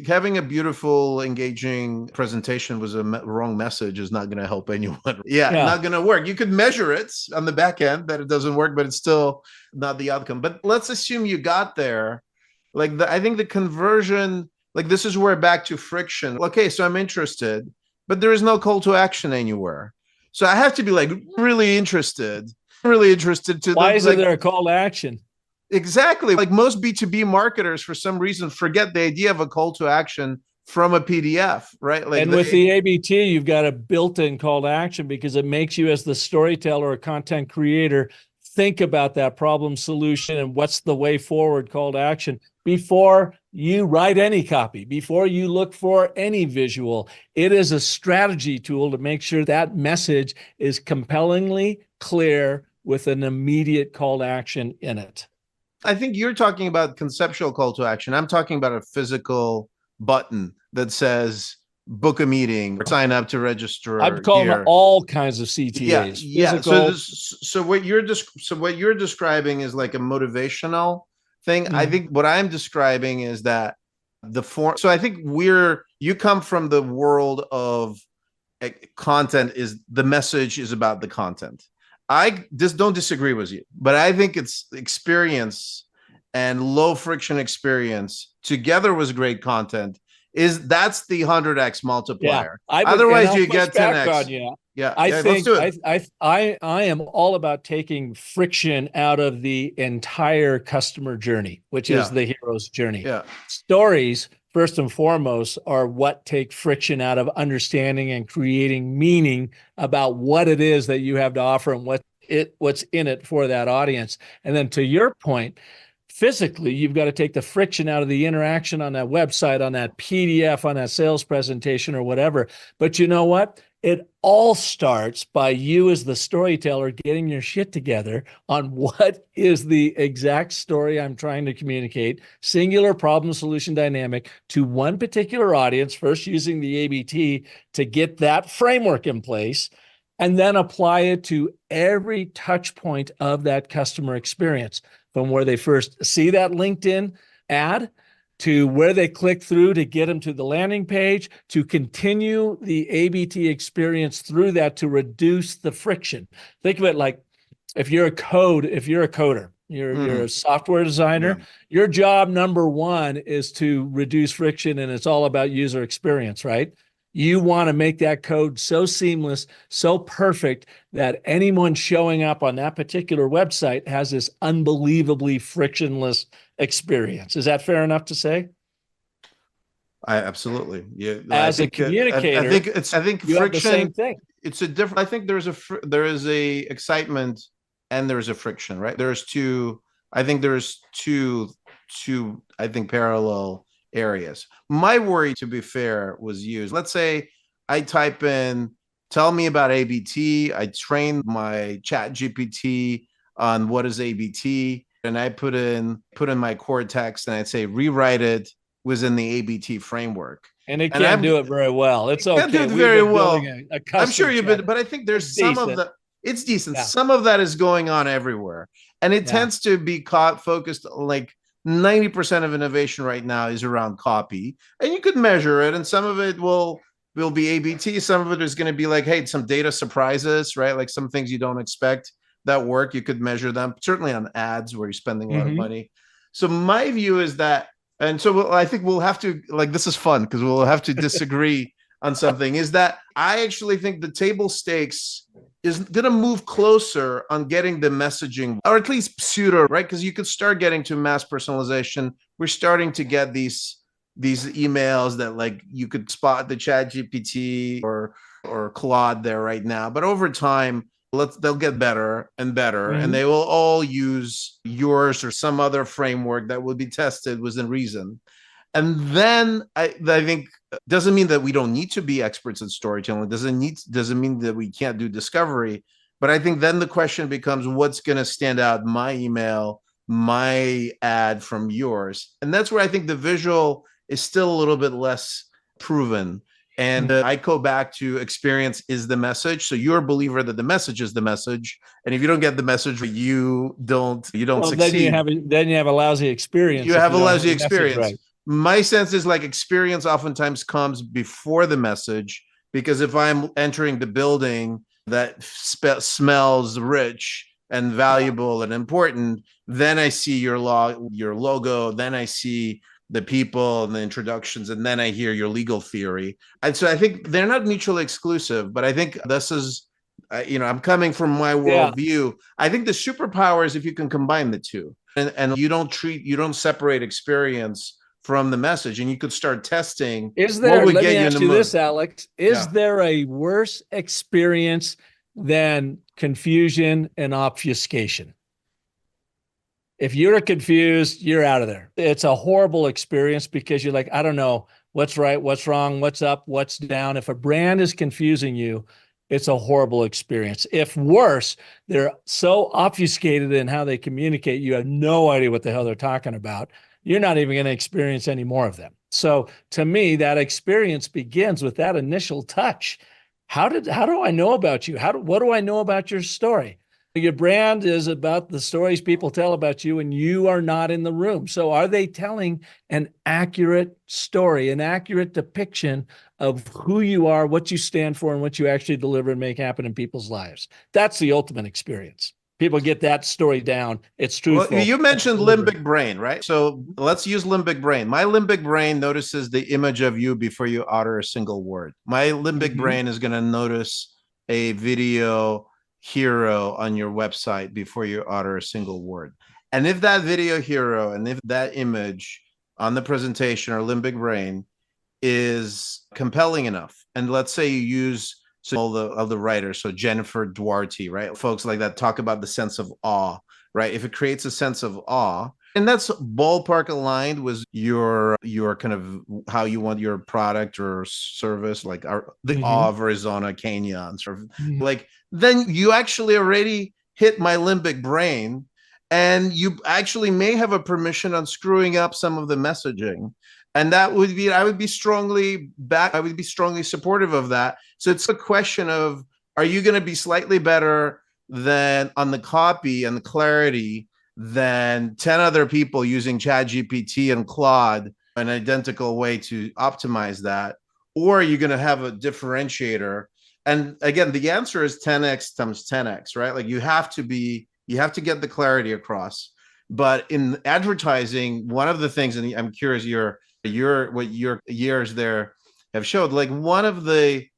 having a beautiful, engaging presentation was a wrong message is not going to help anyone. Not going to work. You could measure it on the back end that it doesn't work, but it's still not the outcome. But let's assume you got there. I think the conversion, this is where back to friction. Okay, so I'm interested, but there is no call to action anywhere. So I have to be really interested to. Why isn't there a call to action? Exactly. Most B2B marketers, for some reason, forget the idea of a call to action from a PDF, right? And with the ABT, you've got a built-in call to action, because it makes you, as the storyteller or content creator, think about that problem solution and what's the way forward call to action before you write any copy, before you look for any visual. It is a strategy tool to make sure that message is compellingly clear with an immediate call to action in it. I think you're talking about conceptual call to action. I'm talking about a physical button that says book a meeting or sign up to register. I've called them all kinds of CTAs. Yeah. So what you're describing is like a motivational thing. I think what I'm describing is that the form. So I think you come from the world of content. Is the message is about the content. I just don't disagree with you, but I think it's experience and low friction experience together with great content that's the 100x multiplier. Otherwise you get 10x. I am all about taking friction out of the entire customer journey, which is the hero's journey. Stories, first and foremost, are what take friction out of understanding and creating meaning about what it is that you have to offer and what's in it for that audience. And then to your point, physically, you've got to take the friction out of the interaction on that website, on that PDF, on that sales presentation or whatever. But you know what? It all starts by you as the storyteller getting your shit together on what is the exact story I'm trying to communicate, singular problem solution dynamic to one particular audience, first using the ABT to get that framework in place, and then apply it to every touch point of that customer experience, from where they first see that LinkedIn ad, to where they click through to get them to the landing page, to continue the ABT experience through that to reduce the friction. Think of it like if you're a coder, you're a software designer, your job number one is to reduce friction, and it's all about user experience, right? You want to make that code so seamless, so perfect that anyone showing up on that particular website has this unbelievably frictionless experience. Is that fair enough to say? Absolutely. Yeah. As a communicator, I think you have the friction, same thing. it's a different, I think there is a excitement and there's a friction, right? There's two, I think parallel areas. My worry, to be fair, was used. Let's say I type in, tell me about ABT. I train my chat GPT on what is ABT. And I put in my core text and I'd say, rewrite it within the ABT framework. And it can't do it very well. It's okay. Can't do it very well. A I'm sure you've been, but I think there's it's decent. Yeah. Some of that is going on everywhere. And it tends to be focused like 90% of innovation right now is around copy. And you could measure it. And some of it will be ABT. Some of it is going to be like, hey, some data surprises, right? Like some things you don't expect that work. You could measure them, certainly on ads where you're spending a lot of money. So my view is that, and so I think we'll have to, like, this is fun because we'll have to disagree on something, is that I actually think the table stakes is going to move closer on getting the messaging, or at least pseudo, right? Because you could start getting to mass personalization. We're starting to get these emails that like you could spot the chat GPT or Claude there right now. But over time, they'll get better and better, and they will all use yours or some other framework that will be tested within reason. And then I think doesn't mean that we don't need to be experts in storytelling. Doesn't mean that we can't do discovery. But I think then the question becomes, what's going to stand out? My email, my ad from yours, and that's where I think the visual is still a little bit less proven. And I go back to experience is the message. So you're a believer that the message is the message, and if you don't get the message, you don't succeed. Then you have a lousy experience. You have a lousy experience. Right. My sense is like experience oftentimes comes before the message, because if I'm entering the building that smells rich and valuable and important, then I see your logo, then I see the people and the introductions, and then I hear your legal theory. And so I think they're not mutually exclusive, but I think this is, I'm coming from my worldview. I think the superpower is if you can combine the two, and you don't separate experience from the message, and you could start testing. Is there, let me ask you this, Alex, is there a worse experience than confusion and obfuscation? If you're confused, you're out of there. It's a horrible experience because you're like, I don't know what's right, what's wrong, what's up, what's down. If a brand is confusing you, it's a horrible experience. If worse, they're so obfuscated in how they communicate, you have no idea what the hell they're talking about. You're not even going to experience any more of them. So to me, that experience begins with that initial touch. How do I know about you? What do I know about your story? Your brand is about the stories people tell about you, and you are not in the room. So are they telling an accurate story, an accurate depiction of who you are, what you stand for, and what you actually deliver and make happen in people's lives? That's the ultimate experience. People get that story down. It's truthful. Well, you mentioned limbic brain, right? So let's use limbic brain. My limbic brain notices the image of you before you utter a single word. My limbic brain is going to notice a video hero on your website before you utter a single word. And if that video hero and if that image on the presentation or limbic brain is compelling enough, and let's say you use all the writers, so Jennifer Duarte, right? Folks like that talk about the sense of awe, right? If it creates a sense of awe, and that's ballpark aligned with your kind of how you want your product or service, like the awe of Arizona canyons, or like, then you actually already hit my limbic brain, and you actually may have a permission on screwing up some of the messaging. And that would be, I would be strongly supportive of that. So it's a question of, are you going to be slightly better than on the copy and the clarity than 10 other people using ChatGPT and Claude, an identical way to optimize that? Or are you going to have a differentiator? And again, the answer is 10x times 10x, right? Like you have to get the clarity across. But in advertising, one of the things, and I'm curious what your years there have showed, like one of the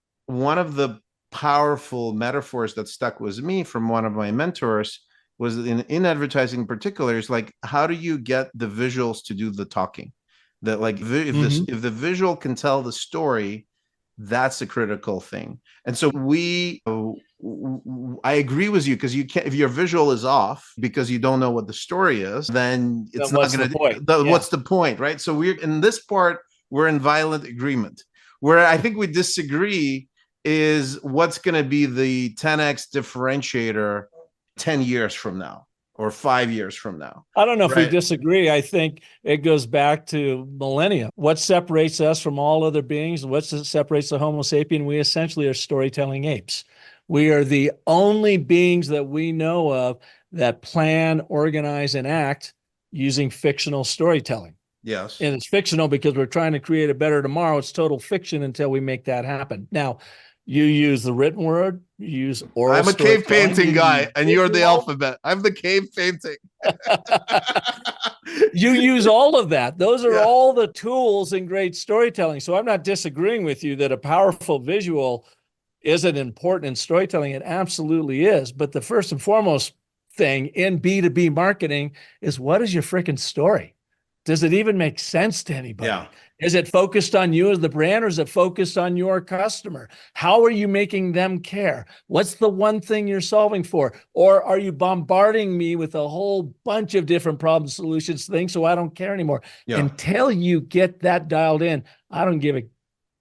powerful metaphors that stuck with me from one of my mentors was in advertising in particular, is like, how do you get the visuals to do the talking? That like if the visual can tell the story, that's a critical thing. And so I agree with you, because you can't, if your visual is off because you don't know what the story is, then it's not going to, what's the point, right? So we're in this part, we're in violent agreement. Where I think we disagree is what's going to be the 10x differentiator 10 years from now or 5 years from now. I don't know if we disagree. I think it goes back to millennia. What separates us from all other beings? What separates the Homo sapien? We essentially are storytelling apes. We are the only beings that we know of that plan, organize, and act using fictional storytelling. Yes. And it's fictional because we're trying to create a better tomorrow. It's total fiction until we make that happen. Now, you use the written word, you use oral. I'm a cave painting guy, and you're the alphabet. I'm the cave painting. You use all of that. Those are all the tools in great storytelling. So I'm not disagreeing with you that a powerful visual isn't important in storytelling. It absolutely is. But the first and foremost thing in B2B marketing is, what is your freaking story? Does it even make sense to anybody? Yeah. Is it focused on you as the brand, or is it focused on your customer? How are you making them care? What's the one thing you're solving for? Or are you bombarding me with a whole bunch of different problem solutions things so I don't care anymore? Yeah. Until you get that dialed in, I don't give a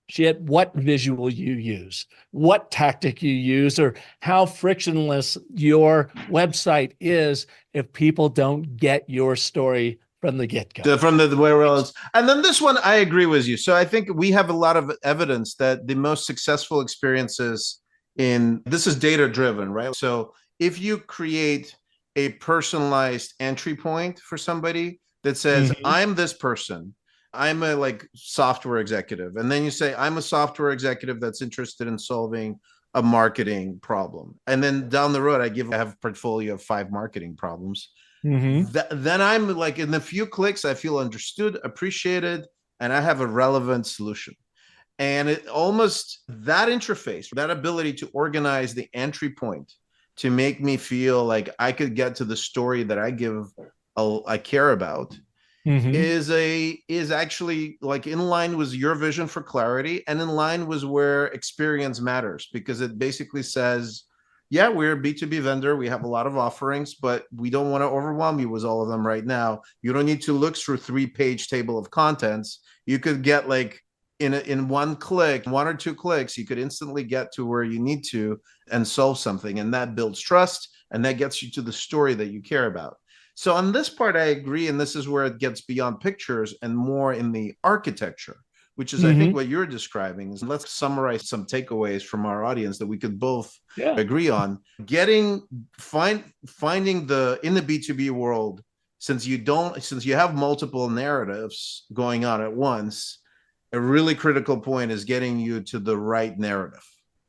shit what visual you use, what tactic you use, or how frictionless your website is if people don't get your story from the get-go. From the where else. And then this one, I agree with you. So I think we have a lot of evidence that the most successful experiences this is data-driven, right? So if you create a personalized entry point for somebody that says, I'm this person, I'm a software executive. And then you say, I'm a software executive that's interested in solving a marketing problem. And then down the road, I have a portfolio of 5 marketing problems. Then I'm like, in a few clicks, I feel understood, appreciated, and I have a relevant solution. And it almost, that interface, that ability to organize the entry point to make me feel like I could get to the story that I care about, is actually like in line with your vision for clarity, and in line with where experience matters, because it basically says, yeah, we're a B2B vendor. We have a lot of offerings, but we don't want to overwhelm you with all of them right now. You don't need to look through 3-page table of contents. You could get in one click, 1 or 2 clicks, you could instantly get to where you need to and solve something. And that builds trust, and that gets you to the story that you care about. So on this part, I agree. And this is where it gets beyond pictures and more in the architecture, which is, I think, what you're describing. Is, let's summarize some takeaways from our audience that we could both agree on. Finding in the B2B world, since you have multiple narratives going on at once, a really critical point is getting you to the right narrative,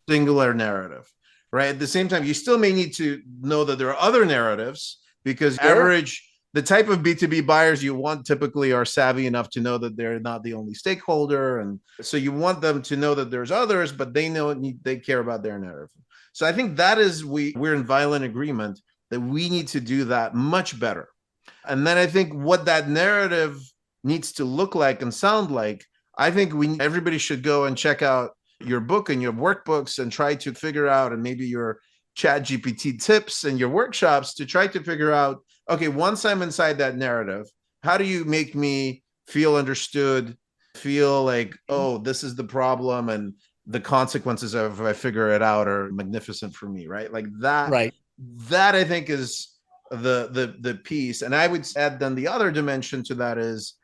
singular narrative, right? At the same time, you still may need to know that there are other narratives, because the type of B2B buyers you want typically are savvy enough to know that they're not the only stakeholder. And so you want them to know that there's others, but they know they care about their narrative. So I think that is, we're in violent agreement that we need to do that much better. And then I think what that narrative needs to look like and sound like, I think everybody should go and check out your book and your workbooks and try to figure out, and maybe your ChatGPT tips and your workshops, to try to figure out, okay, once I'm inside that narrative, how do you make me feel understood, feel like, oh, this is the problem, and the consequences of if I figure it out are magnificent for me, right? Like that, right? That I think is the piece. And I would add then the other dimension to that is,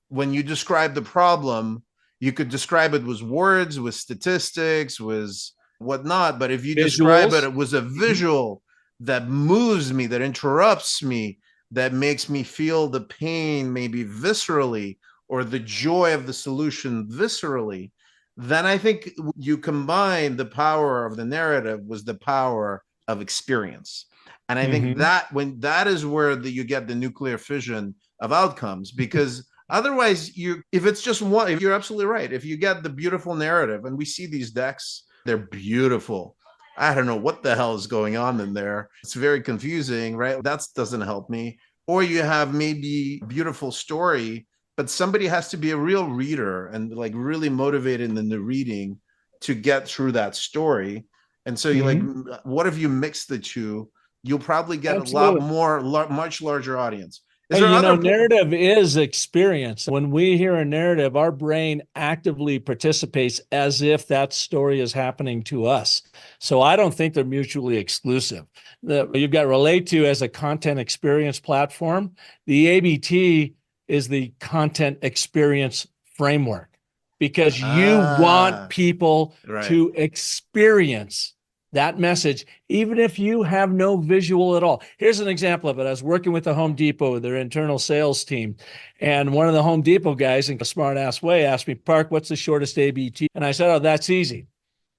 when you describe the problem, you could describe it with words, with statistics, with whatnot. But if you describe it was a visual, that moves me, that interrupts me, that makes me feel the pain maybe viscerally, or the joy of the solution viscerally, then I think you combine the power of the narrative with the power of experience. And I think Mm-hmm. that when that is where you get the nuclear fission of outcomes, because otherwise if it's just one, if you're absolutely right, if you get the beautiful narrative, and we see these decks, they're beautiful. I don't know what the hell is going on in there. It's very confusing, right? That doesn't help me. Or you have maybe beautiful story, but somebody has to be a real reader and like really motivated in the reading to get through that story. And so you like, Mm-hmm. what if you mix the two? You'll probably get a lot Absolutely. more, much larger audience. Is Hey, there other narrative is experience. When we hear a narrative, our brain actively participates as if that story is happening to us. So I don't think they're mutually exclusive. You've got Relayto as a content experience platform. The ABT is the content experience framework, because you want people right? to experience that message, even if you have no visual at all. Here's an example of it. I was working with the Home Depot, their internal sales team, and one of the Home Depot guys, in a smart ass way, asked me, Park, what's the shortest ABT? And I said, oh, that's easy.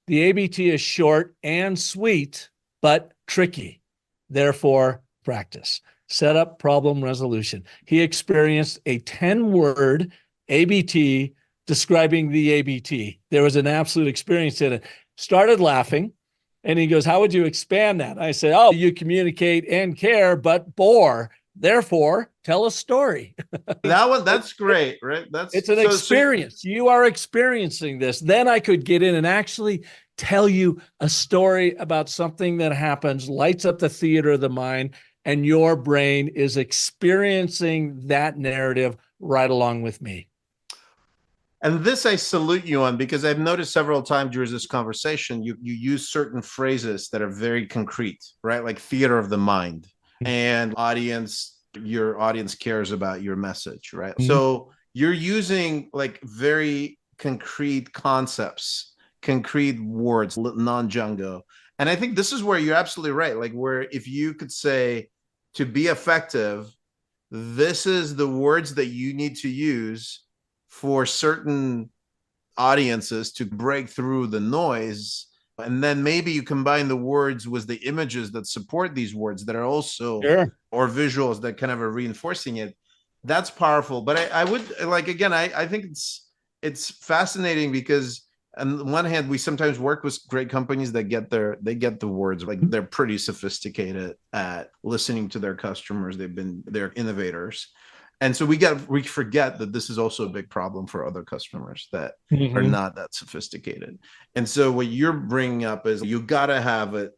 The ABT is short and sweet, but tricky. Therefore, practice. Set up problem resolution. He experienced a 10-word ABT describing the ABT. There was an absolute experience in it. Started laughing. And he goes, how would you expand that? I said, oh, you communicate and care, but bore. Therefore, tell a story. That's great, right? It's an experience. You are experiencing this. Then I could get in and actually tell you a story about something that happens, lights up the theater of the mind, and your brain is experiencing that narrative right along with me. And this I salute you on, because I've noticed several times during this conversation, you use certain phrases that are very concrete, right? Like theater of the mind, and your audience cares about your message, right? Mm-hmm. So you're using like very concrete concepts, concrete words, non-jungo. And I think this is where you're absolutely right. Like, where if you could say, to be effective, this is the words that you need to use for certain audiences to break through the noise. And then maybe you combine the words with the images that support these words that are also, or visuals that kind of are reinforcing it. That's powerful. But I would like, again, I think it's fascinating, because on one hand, we sometimes work with great companies that get the words, like they're pretty sophisticated at listening to their customers. They're innovators. And so we forget that this is also a big problem for other customers that are not that sophisticated. And so what you're bringing up is you got to have a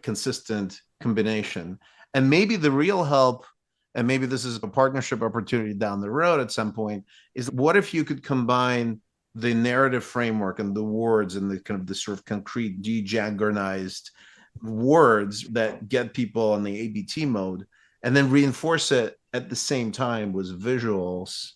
consistent combination. And maybe the real help, and maybe this is a partnership opportunity down the road at some point, is what if you could combine the narrative framework and the words and the kind of the sort of concrete dejargonized words that get people in the ABT mode, and then reinforce it at the same time with visuals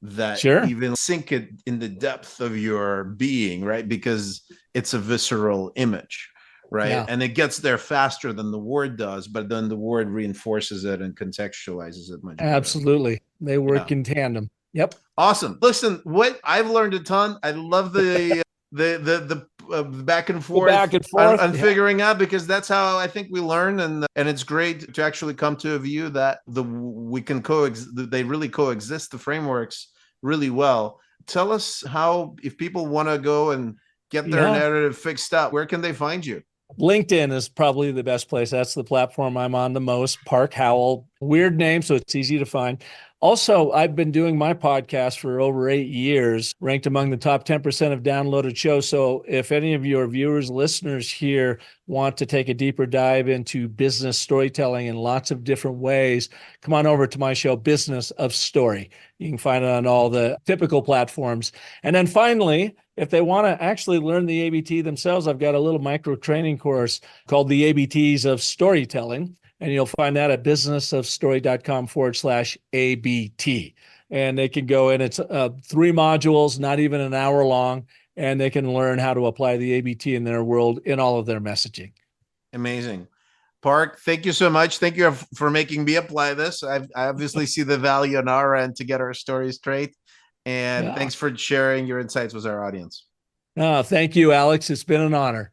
that even sink it in the depth of your being, right? Because it's a visceral image, right? Yeah. And it gets there faster than the word does, but then the word reinforces it and contextualizes it much better. Absolutely. They work in tandem. Yep. Awesome. Listen, what I've learned a ton. I love the back and forth, on figuring out, because that's how I think we learn, and it's great to actually come to a view that we can they really coexist, the frameworks really well. Tell us how, if people want to go and get their narrative fixed up, where can they find you? LinkedIn is probably the best place. That's the platform I'm on the most. Park Howell, weird name, so it's easy to find. Also, I've been doing my podcast for over 8 years, ranked among the top 10% of downloaded shows. So if any of your viewers, listeners here want to take a deeper dive into business storytelling in lots of different ways, come on over to my show, Business of Story. You can find it on all the typical platforms. And then finally, if they want to actually learn the ABT themselves, I've got a little micro training course called the ABTs of Storytelling. And you'll find that at businessofstory.com/ABT. And they can go in, it's 3 modules, not even an hour long, and they can learn how to apply the ABT in their world in all of their messaging. Amazing. Park, thank you so much. Thank you for making me apply this. I obviously see the value on our end to get our story straight. And Yeah. thanks for sharing your insights with our audience. Thank you, Alex. It's been an honor.